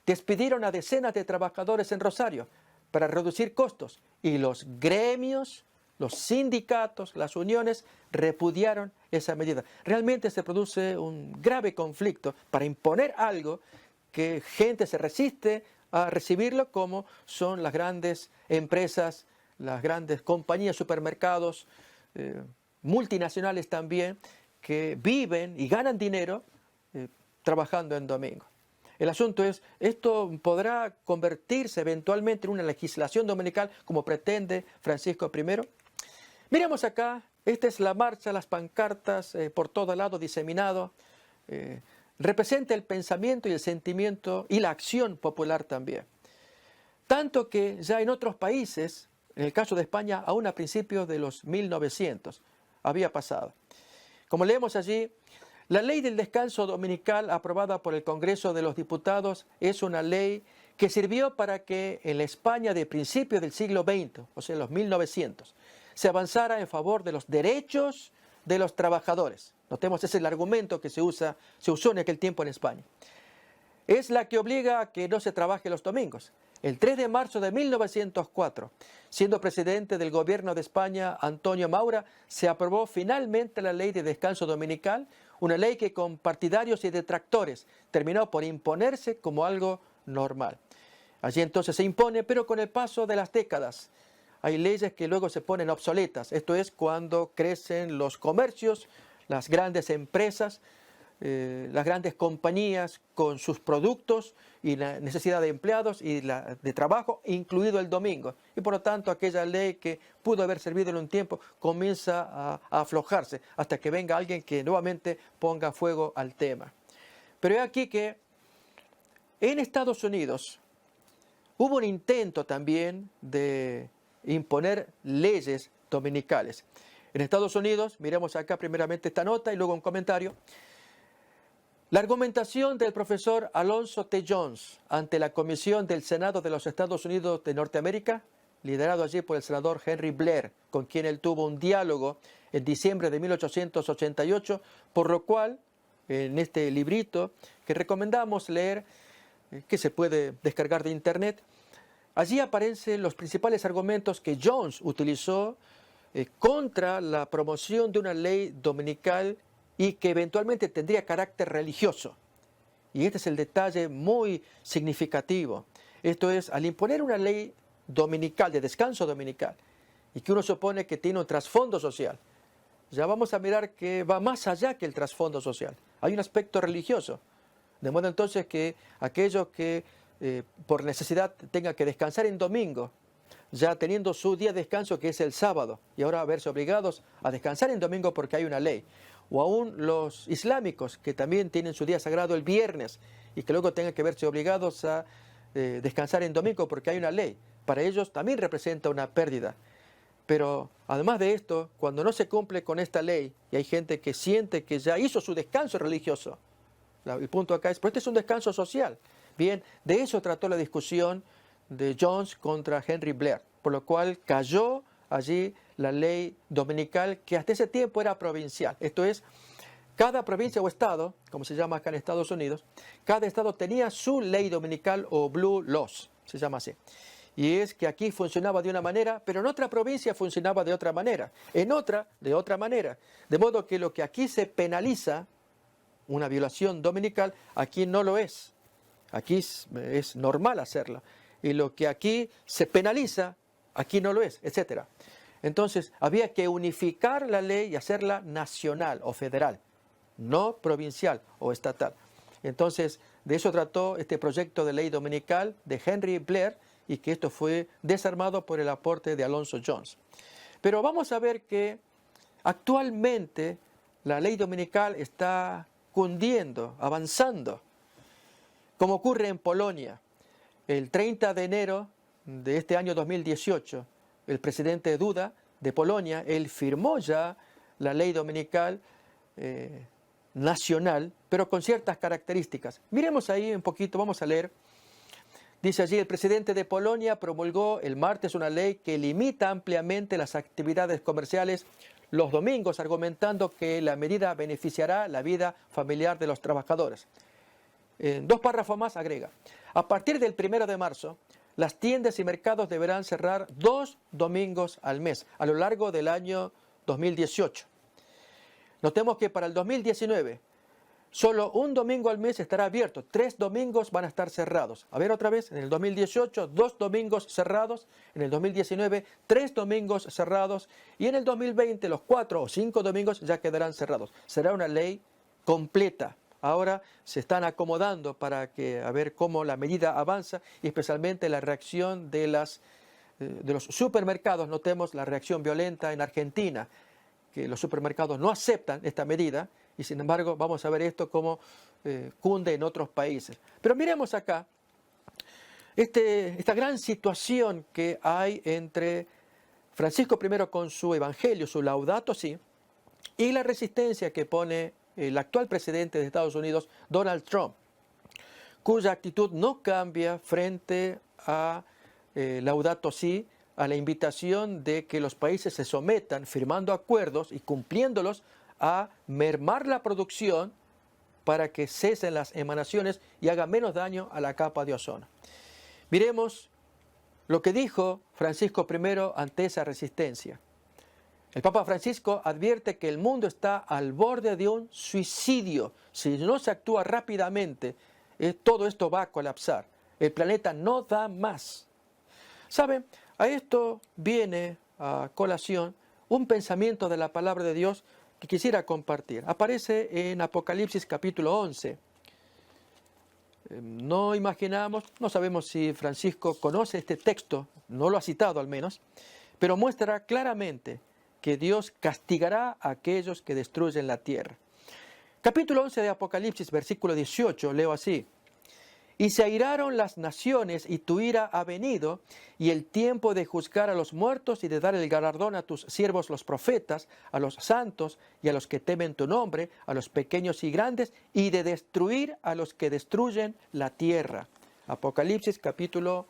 despidieron a decenas de trabajadores en Rosario para reducir costos, y los gremios, los sindicatos, las uniones repudiaron esa medida. Realmente se produce un grave conflicto para imponer algo que gente se resiste a recibirlo, como son las grandes empresas, las grandes compañías, supermercados, multinacionales también, que viven y ganan dinero trabajando en domingo. El asunto es, ¿esto podrá convertirse eventualmente en una legislación dominical como pretende Francisco I? Miremos acá, esta es la marcha, las pancartas por todo lado diseminado. Representa el pensamiento y el sentimiento y la acción popular también. Tanto que ya en otros países, en el caso de España, aún a principios de los 1900, había pasado. Como leemos allí, la ley del descanso dominical aprobada por el Congreso de los Diputados es una ley que sirvió para que en la España de principios del siglo XX, o sea, en los 1900, se avanzara en favor de los derechos de los trabajadores. Notemos, ese es el argumento que se usó en aquel tiempo en España. Es la que obliga a que no se trabaje los domingos. El 3 de marzo de 1904, siendo presidente del gobierno de España Antonio Maura, se aprobó finalmente la ley de descanso dominical, una ley que con partidarios y detractores terminó por imponerse como algo normal. Allí entonces se impone, pero con el paso de las décadas hay leyes que luego se ponen obsoletas. Esto es cuando crecen los comercios, las grandes empresas, las grandes compañías con sus productos y la necesidad de empleados y de trabajo, incluido el domingo. Y por lo tanto, aquella ley que pudo haber servido en un tiempo comienza a aflojarse hasta que venga alguien que nuevamente ponga fuego al tema. Pero es aquí que en Estados Unidos hubo un intento también de imponer leyes dominicales. En Estados Unidos, miremos acá primeramente esta nota y luego un comentario. La argumentación del profesor Alonzo T. Jones ante la Comisión del Senado de los Estados Unidos de Norteamérica, liderado allí por el senador Henry Blair, con quien él tuvo un diálogo en diciembre de 1888, por lo cual, en este librito que recomendamos leer, que se puede descargar de internet, allí aparecen los principales argumentos que Jones utilizó contra la promoción de una ley dominical y que eventualmente tendría carácter religioso. Y este es el detalle muy significativo. Esto es, al imponer una ley dominical, de descanso dominical, y que uno supone que tiene un trasfondo social, ya vamos a mirar que va más allá que el trasfondo social. Hay un aspecto religioso. De modo entonces que aquellos que por necesidad tengan que descansar en domingo, ya teniendo su día de descanso que es el sábado, y ahora verse obligados a descansar en domingo porque hay una ley. O aún los islámicos que también tienen su día sagrado el viernes y que luego tengan que verse obligados a descansar en domingo porque hay una ley. Para ellos también representa una pérdida. Pero además de esto, cuando no se cumple con esta ley y hay gente que siente que ya hizo su descanso religioso, el punto acá es, pero este es un descanso social. Bien, de eso trató la discusión de Jones contra Henry Blair, por lo cual cayó allí la ley dominical que hasta ese tiempo era provincial. Esto es, cada provincia o estado, como se llama acá en Estados Unidos, cada estado tenía su ley dominical o Blue Laws, se llama así. Y es que aquí funcionaba de una manera, pero en otra provincia funcionaba de otra manera, en otra de otra manera. De modo que lo que aquí se penaliza, una violación dominical, aquí no lo es. Aquí es normal hacerlo. Y lo que aquí se penaliza, aquí no lo es, etc. Entonces, había que unificar la ley y hacerla nacional o federal, no provincial o estatal. Entonces, de eso trató este proyecto de ley dominical de Henry Blair y que esto fue desarmado por el aporte de Alonzo Jones. Pero vamos a ver que actualmente la ley dominical está cundiendo, avanzando, como ocurre en Polonia. El 30 de enero de este año 2018, el presidente Duda de Polonia, él firmó ya la ley dominical nacional, pero con ciertas características. Miremos ahí un poquito, vamos a leer. Dice allí, el presidente de Polonia promulgó el martes una ley que limita ampliamente las actividades comerciales los domingos, argumentando que la medida beneficiará la vida familiar de los trabajadores. En 2 párrafos más agrega, a partir del 1 de marzo, las tiendas y mercados deberán cerrar 2 domingos al mes a lo largo del año 2018. Notemos que para el 2019, solo un domingo al mes estará abierto, 3 domingos van a estar cerrados. A ver otra vez, en el 2018, 2 domingos cerrados, en el 2019, 3 domingos cerrados, y en el 2020 los 4 o 5 domingos ya quedarán cerrados. Será una ley completa. Ahora se están acomodando para a ver cómo la medida avanza y especialmente la reacción de los supermercados. Notemos la reacción violenta en Argentina, que los supermercados no aceptan esta medida y sin embargo vamos a ver esto cómo cunde en otros países. Pero miremos acá esta gran situación que hay entre Francisco I con su evangelio, su Laudato Si, y la resistencia que pone el actual presidente de Estados Unidos, Donald Trump, cuya actitud no cambia frente a Laudato Si, a la invitación de que los países se sometan, firmando acuerdos y cumpliéndolos, a mermar la producción para que cesen las emanaciones y haga menos daño a la capa de ozono. Miremos lo que dijo Francisco I ante esa resistencia. El Papa Francisco advierte que el mundo está al borde de un suicidio. Si no se actúa rápidamente, todo esto va a colapsar. El planeta no da más. ¿Saben? A esto viene a colación un pensamiento de la palabra de Dios que quisiera compartir. Aparece en Apocalipsis capítulo 11. No imaginamos, no sabemos si Francisco conoce este texto, no lo ha citado al menos, pero muestra claramente que Dios castigará a aquellos que destruyen la tierra. Capítulo 11 de Apocalipsis, versículo 18, leo así. Y se airaron las naciones y tu ira ha venido, y el tiempo de juzgar a los muertos y de dar el galardón a tus siervos los profetas, a los santos y a los que temen tu nombre, a los pequeños y grandes, y de destruir a los que destruyen la tierra. Apocalipsis capítulo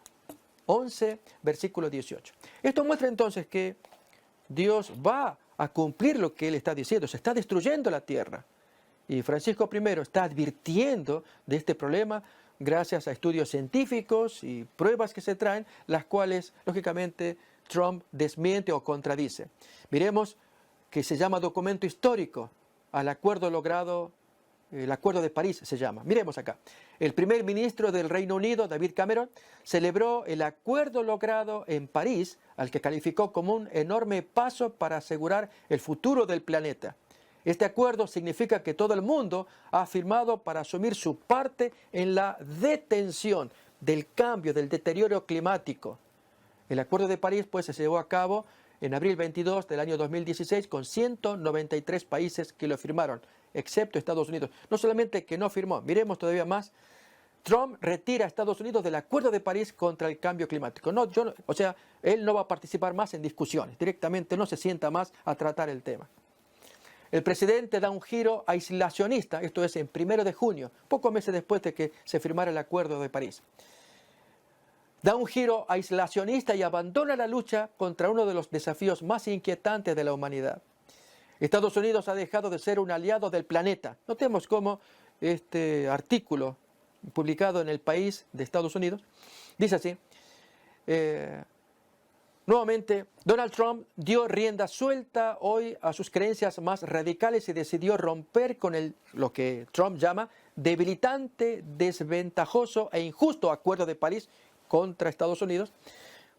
11, versículo 18. Esto muestra entonces que Dios va a cumplir lo que Él está diciendo, se está destruyendo la tierra. Y Francisco I está advirtiendo de este problema gracias a estudios científicos y pruebas que se traen, las cuales, lógicamente, Trump desmiente o contradice. Miremos que se llama documento histórico al acuerdo logrado, el Acuerdo de París se llama. Miremos acá. El primer ministro del Reino Unido, David Cameron, celebró el acuerdo logrado en París, al que calificó como un enorme paso para asegurar el futuro del planeta. Este acuerdo significa que todo el mundo ha firmado para asumir su parte en la detención del cambio, del deterioro climático. El Acuerdo de París pues se llevó a cabo en abril 22 del año 2016 con 193 países que lo firmaron, excepto Estados Unidos. No solamente que no firmó, miremos todavía más, Trump retira a Estados Unidos del Acuerdo de París contra el cambio climático. Él no va a participar más en discusiones, directamente no se sienta más a tratar el tema. El presidente da un giro aislacionista, esto es en 1 de junio, pocos meses después de que se firmara el Acuerdo de París. Da un giro aislacionista y abandona la lucha contra uno de los desafíos más inquietantes de la humanidad. Estados Unidos ha dejado de ser un aliado del planeta. Notemos cómo este artículo publicado en El País de Estados Unidos dice así. Nuevamente, Donald Trump dio rienda suelta hoy a sus creencias más radicales y decidió romper con lo que Trump llama debilitante, desventajoso e injusto Acuerdo de París contra Estados Unidos,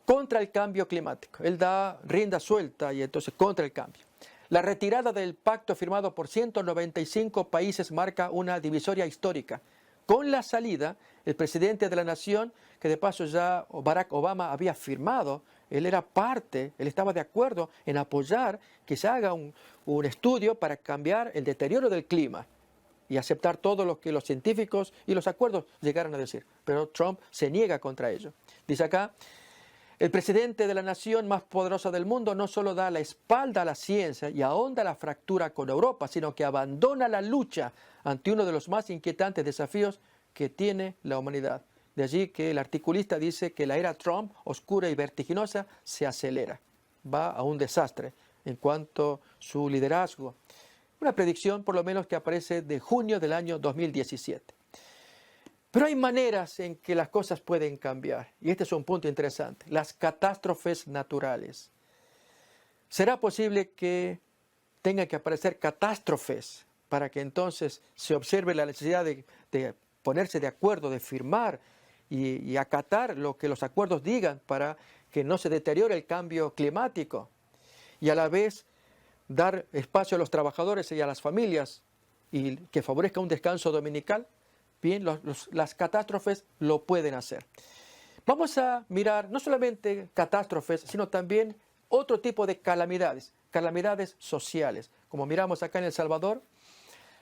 contra el cambio climático. Él da rienda suelta y entonces contra el cambio. La retirada del pacto firmado por 195 países marca una divisoria histórica. Con la salida, el presidente de la nación, que de paso ya Barack Obama había firmado, él era parte, él estaba de acuerdo en apoyar que se haga un estudio para cambiar el deterioro del clima y aceptar todo lo que los científicos y los acuerdos llegaran a decir. Pero Trump se niega contra ello. Dice acá, el presidente de la nación más poderosa del mundo no solo da la espalda a la ciencia y ahonda la fractura con Europa, sino que abandona la lucha ante uno de los más inquietantes desafíos que tiene la humanidad. De allí que el articulista dice que la era Trump, oscura y vertiginosa, se acelera. Va a un desastre en cuanto a su liderazgo. Una predicción, por lo menos, que aparece de junio del año 2017. Pero hay maneras en que las cosas pueden cambiar. Y este es un punto interesante. Las catástrofes naturales. ¿Será posible que tengan que aparecer catástrofes para que entonces se observe la necesidad de ponerse de acuerdo, de firmar y acatar lo que los acuerdos digan para que no se deteriore el cambio climático? Y a la vez dar espacio a los trabajadores y a las familias y que favorezca un descanso dominical. Bien, las catástrofes lo pueden hacer. Vamos a mirar no solamente catástrofes, sino también otro tipo de calamidades sociales. Como miramos acá en El Salvador,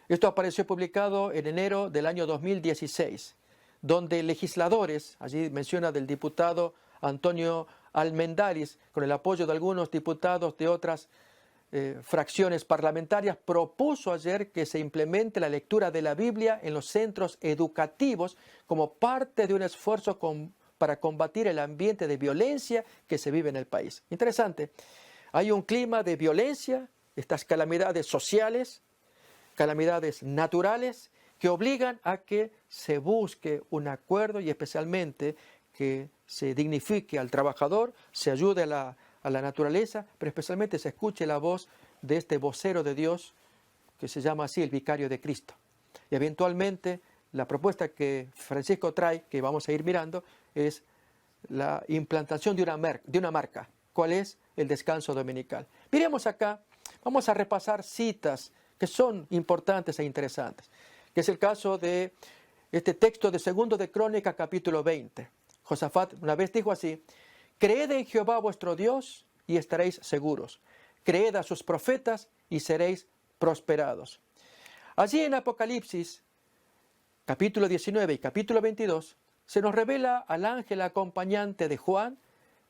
esto apareció publicado en enero del año 2016, donde legisladores, allí menciona del diputado Antonio Almendaris, con el apoyo de algunos diputados de otras fracciones parlamentarias, propuso ayer que se implemente la lectura de la Biblia en los centros educativos como parte de un esfuerzo para combatir el ambiente de violencia que se vive en el país. Interesante. Hay un clima de violencia, estas calamidades sociales, calamidades naturales, que obligan a que se busque un acuerdo y especialmente que se dignifique al trabajador, se ayude a la naturaleza, pero especialmente se escuche la voz de este vocero de Dios, que se llama así el vicario de Cristo. Y eventualmente la propuesta que Francisco trae, que vamos a ir mirando, es la implantación de una marca. ¿Cuál es? El descanso dominical. Miremos acá, Vamos a repasar citas que son importantes e interesantes, que es el caso de este texto de 2 de Crónica, capítulo 20. Josafat una vez dijo así: creed en Jehová vuestro Dios y estaréis seguros. Creed a sus profetas y seréis prosperados. Allí en Apocalipsis, capítulo 19 y capítulo 22, se nos revela al ángel acompañante de Juan,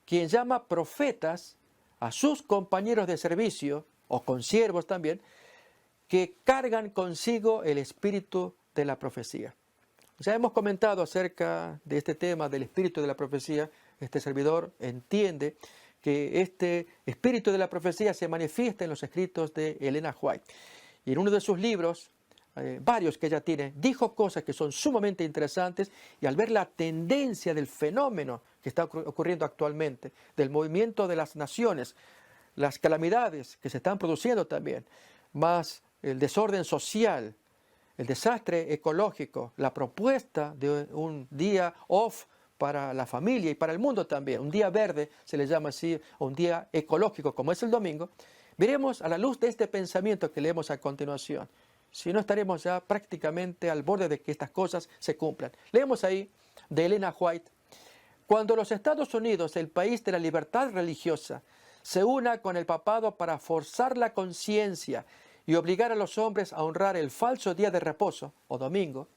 quien llama profetas a sus compañeros de servicio, o consiervos también, que cargan consigo el espíritu de la profecía. Ya hemos comentado acerca de este tema del espíritu de la profecía. Este servidor entiende que este espíritu de la profecía se manifiesta en los escritos de Elena White. Y en uno de sus libros, varios que ella tiene, dijo cosas que son sumamente interesantes, y al ver la tendencia del fenómeno que está ocurriendo actualmente, del movimiento de las naciones, las calamidades que se están produciendo también, más el desorden social, el desastre ecológico, la propuesta de un día off para la familia y para el mundo también, un día verde, se le llama así, o un día ecológico como es el domingo, veremos a la luz de este pensamiento que leemos a continuación, si no estaremos ya prácticamente al borde de que estas cosas se cumplan. Leemos ahí de Elena White: cuando los Estados Unidos, el país de la libertad religiosa, se una con el papado para forzar la conciencia y obligar a los hombres a honrar el falso día de reposo, o domingo,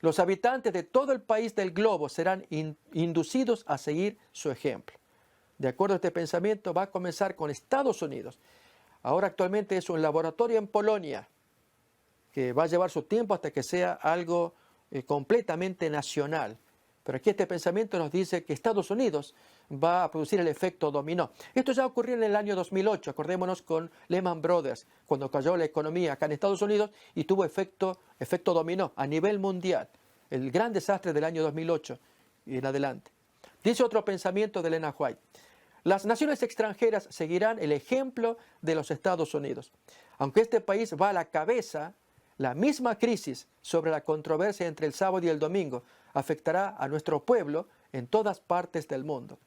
los habitantes de todo el país del globo serán inducidos a seguir su ejemplo. De acuerdo a este pensamiento, va a comenzar con Estados Unidos. Ahora actualmente es un laboratorio en Polonia, que va a llevar su tiempo hasta que sea algo completamente nacional. Pero aquí este pensamiento nos dice que Estados Unidos va a producir el efecto dominó. Esto ya ocurrió en el año 2008, acordémonos con Lehman Brothers, cuando cayó la economía acá en Estados Unidos y tuvo efecto dominó a nivel mundial. El gran desastre del año 2008 y en adelante. Dice otro pensamiento de Elena White: las naciones extranjeras seguirán el ejemplo de los Estados Unidos. Aunque este país va a la cabeza, la misma crisis sobre la controversia entre el sábado y el domingo afectará a nuestro pueblo en todas partes del mundo.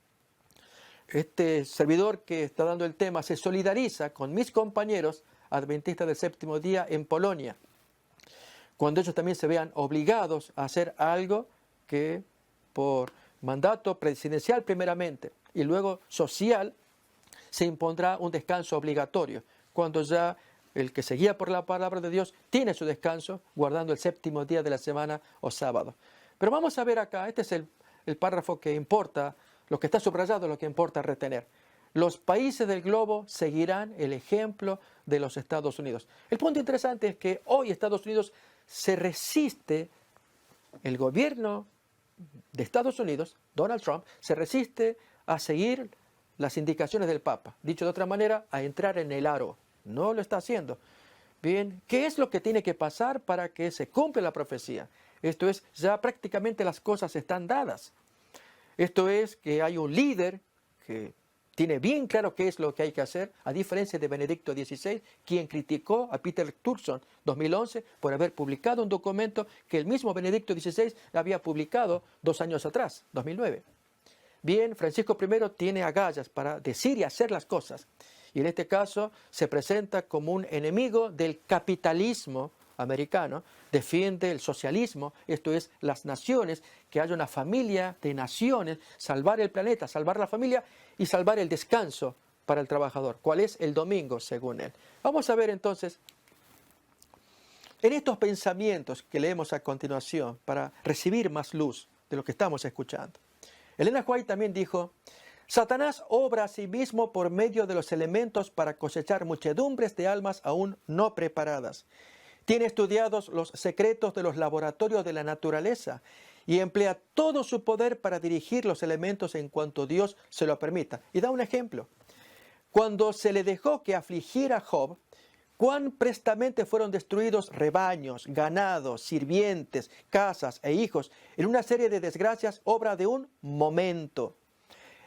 Este servidor que está dando el tema se solidariza con mis compañeros adventistas del séptimo día en Polonia, cuando ellos también se vean obligados a hacer algo que por mandato presidencial primeramente y luego social se impondrá un descanso obligatorio, cuando ya el que se guía por la palabra de Dios tiene su descanso guardando el séptimo día de la semana o sábado. Pero vamos a ver acá, este es el párrafo que importa, lo que está subrayado, lo que importa retener. Los países del globo seguirán el ejemplo de los Estados Unidos. El punto interesante es que hoy Estados Unidos se resiste, el gobierno de Estados Unidos, Donald Trump, se resiste a seguir las indicaciones del Papa. Dicho de otra manera, a entrar en el aro. No lo está haciendo. Bien, ¿qué es lo que tiene que pasar para que se cumpla la profecía? Esto es, ya prácticamente las cosas están dadas. Esto es que hay un líder que tiene bien claro qué es lo que hay que hacer, a diferencia de Benedicto XVI, quien criticó a Peter Turkson 2011 por haber publicado un documento que el mismo Benedicto XVI había publicado 2 años atrás, 2009. Bien, Francisco I tiene agallas para decir y hacer las cosas. Y en este caso se presenta como un enemigo del capitalismo americano, defiende el socialismo, esto es, las naciones, que haya una familia de naciones, salvar el planeta, salvar la familia y salvar el descanso para el trabajador. ¿Cuál es? El domingo, según él. Vamos a ver entonces, en estos pensamientos que leemos a continuación, para recibir más luz de lo que estamos escuchando. Elena White también dijo: Satanás obra a sí mismo por medio de los elementos para cosechar muchedumbres de almas aún no preparadas. Tiene estudiados los secretos de los laboratorios de la naturaleza y emplea todo su poder para dirigir los elementos en cuanto Dios se lo permita. Y da un ejemplo. Cuando se le dejó que afligiera a Job, cuán prestamente fueron destruidos rebaños, ganados, sirvientes, casas e hijos en una serie de desgracias, obra de un momento.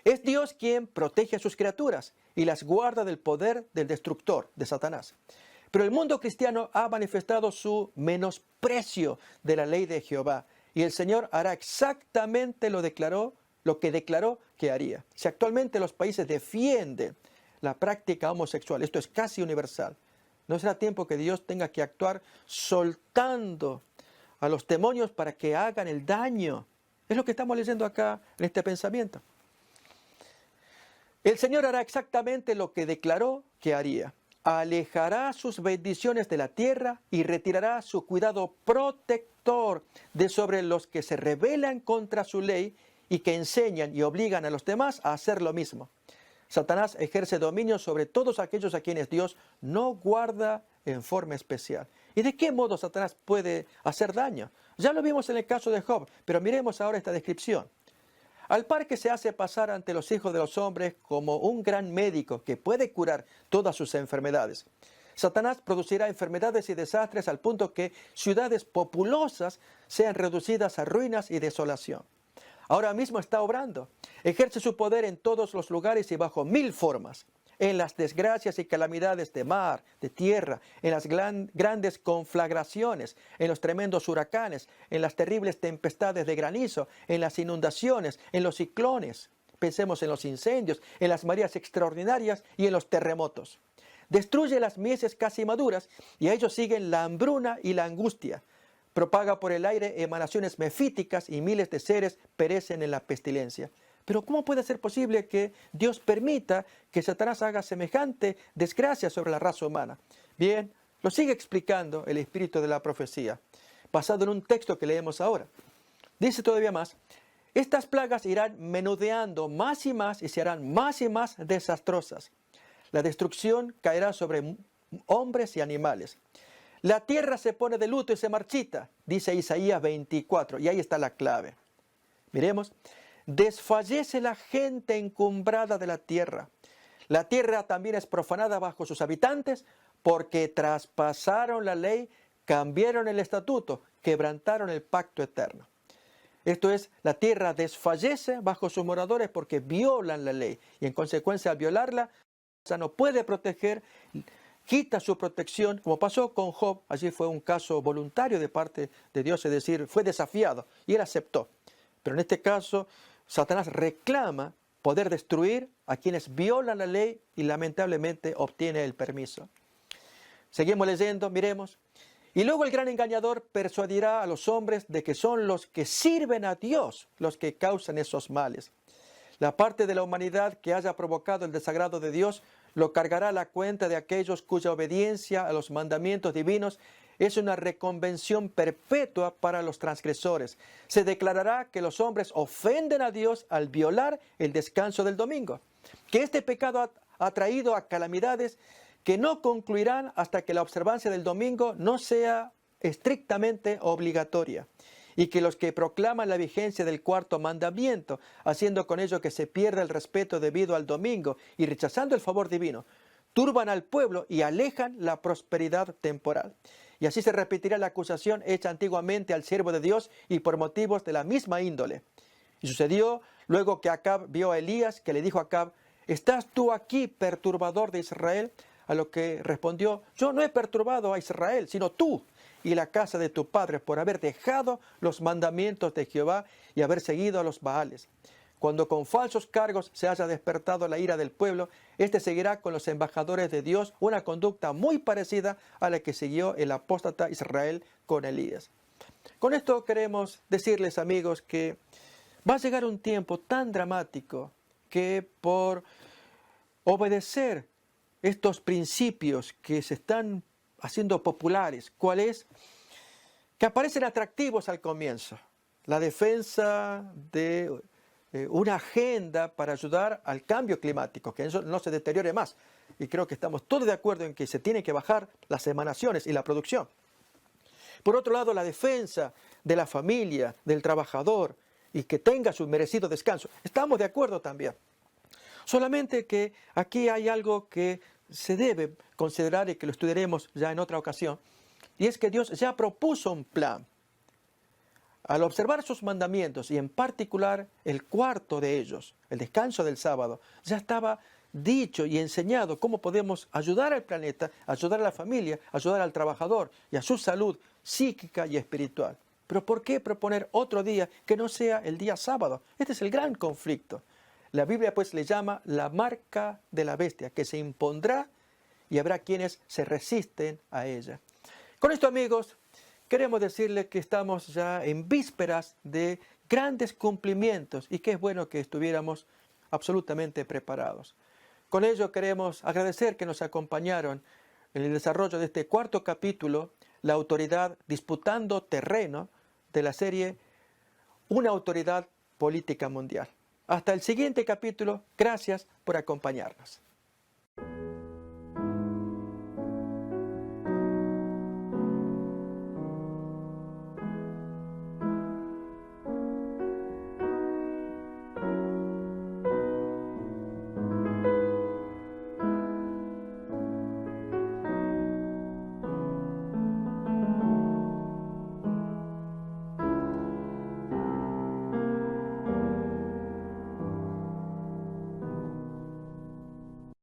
Es Dios quien protege a sus criaturas y las guarda del poder del destructor, de Satanás. Pero el mundo cristiano ha manifestado su menosprecio de la ley de Jehová, y el Señor hará exactamente lo que declaró que haría. Si actualmente los países defienden la práctica homosexual, esto es casi universal, ¿No será tiempo que Dios tenga que actuar soltando a los demonios para que hagan el daño? Es lo que estamos leyendo acá en este pensamiento. El Señor hará exactamente lo que declaró que haría. Alejará sus bendiciones de la tierra y retirará su cuidado protector de sobre los que se rebelan contra su ley y que enseñan y obligan a los demás a hacer lo mismo. Satanás ejerce dominio sobre todos aquellos a quienes Dios no guarda en forma especial. ¿Y de qué modo Satanás puede hacer daño? Ya lo vimos en el caso de Job, pero miremos ahora esta descripción. Al par que se hace pasar ante los hijos de los hombres como un gran médico que puede curar todas sus enfermedades. Satanás producirá enfermedades y desastres al punto que ciudades populosas sean reducidas a ruinas y desolación. Ahora mismo está obrando. Ejerce su poder en todos los lugares y bajo 1000 formas. En las desgracias y calamidades de mar, de tierra, en las grandes conflagraciones, en los tremendos huracanes, en las terribles tempestades de granizo, en las inundaciones, en los ciclones. Pensemos en los incendios, en las mareas extraordinarias y en los terremotos. Destruye las mieses casi maduras y a ellos siguen la hambruna y la angustia. Propaga por el aire emanaciones mefíticas y miles de seres perecen en la pestilencia. Pero ¿cómo puede ser posible que Dios permita que Satanás haga semejante desgracia sobre la raza humana? Bien, lo sigue explicando el espíritu de la profecía, basado en un texto que leemos ahora. Dice todavía más, estas plagas irán menudeando más y más y se harán más y más desastrosas. La destrucción caerá sobre hombres y animales. La tierra se pone de luto y se marchita, dice Isaías 24, y ahí está la clave. Miremos. Desfallece la gente encumbrada de la tierra. La tierra también es profanada bajo sus habitantes porque traspasaron la ley, cambiaron el estatuto, quebrantaron el pacto eterno. Esto es, la tierra desfallece bajo sus moradores porque violan la ley y en consecuencia al violarla, ya no puede proteger, quita su protección, como pasó con Job. Allí fue un caso voluntario de parte de Dios, es decir, fue desafiado y él aceptó. Pero en este caso, Satanás reclama poder destruir a quienes violan la ley y lamentablemente obtiene el permiso. Seguimos leyendo, miremos. Y luego el gran engañador persuadirá a los hombres de que son los que sirven a Dios los que causan esos males. La parte de la humanidad que haya provocado el desagrado de Dios lo cargará a la cuenta de aquellos cuya obediencia a los mandamientos divinos es una reconvención perpetua para los transgresores. Se declarará que los hombres ofenden a Dios al violar el descanso del domingo. Que este pecado ha traído a calamidades que no concluirán hasta que la observancia del domingo no sea estrictamente obligatoria. Y que los que proclaman la vigencia del cuarto mandamiento, haciendo con ello que se pierda el respeto debido al domingo y rechazando el favor divino, turban al pueblo y alejan la prosperidad temporal. Y así se repetirá la acusación hecha antiguamente al siervo de Dios y por motivos de la misma índole. Y sucedió luego que Acab vio a Elías, que le dijo a Acab, ¿estás tú aquí, perturbador de Israel? A lo que respondió, yo no he perturbado a Israel, sino tú y la casa de tu padre por haber dejado los mandamientos de Jehová y haber seguido a los Baales. Cuando con falsos cargos se haya despertado la ira del pueblo, éste seguirá con los embajadores de Dios una conducta muy parecida a la que siguió el apóstata Israel con Elías. Con esto queremos decirles, amigos, que va a llegar un tiempo tan dramático que por obedecer estos principios que se están haciendo populares, ¿cuál es? Que aparecen atractivos al comienzo. La defensa de una agenda para ayudar al cambio climático, que eso no se deteriore más. Y creo que estamos todos de acuerdo en que se tienen que bajar las emanaciones y la producción. Por otro lado, la defensa de la familia, del trabajador, y que tenga su merecido descanso. Estamos de acuerdo también. Solamente que aquí hay algo que se debe considerar y que lo estudiaremos ya en otra ocasión, y es que Dios ya propuso un plan. Al observar sus mandamientos, y en particular el cuarto de ellos, el descanso del sábado, ya estaba dicho y enseñado cómo podemos ayudar al planeta, ayudar a la familia, ayudar al trabajador y a su salud psíquica y espiritual. Pero ¿por qué proponer otro día que no sea el día sábado? Este es el gran conflicto. La Biblia pues le llama la marca de la bestia, que se impondrá y habrá quienes se resisten a ella. Con esto, amigos, queremos decirles que estamos ya en vísperas de grandes cumplimientos y que es bueno que estuviéramos absolutamente preparados. Con ello queremos agradecer que nos acompañaron en el desarrollo de este cuarto capítulo, La autoridad disputando terreno, de la serie Una autoridad política mundial. Hasta el siguiente capítulo. Gracias por acompañarnos.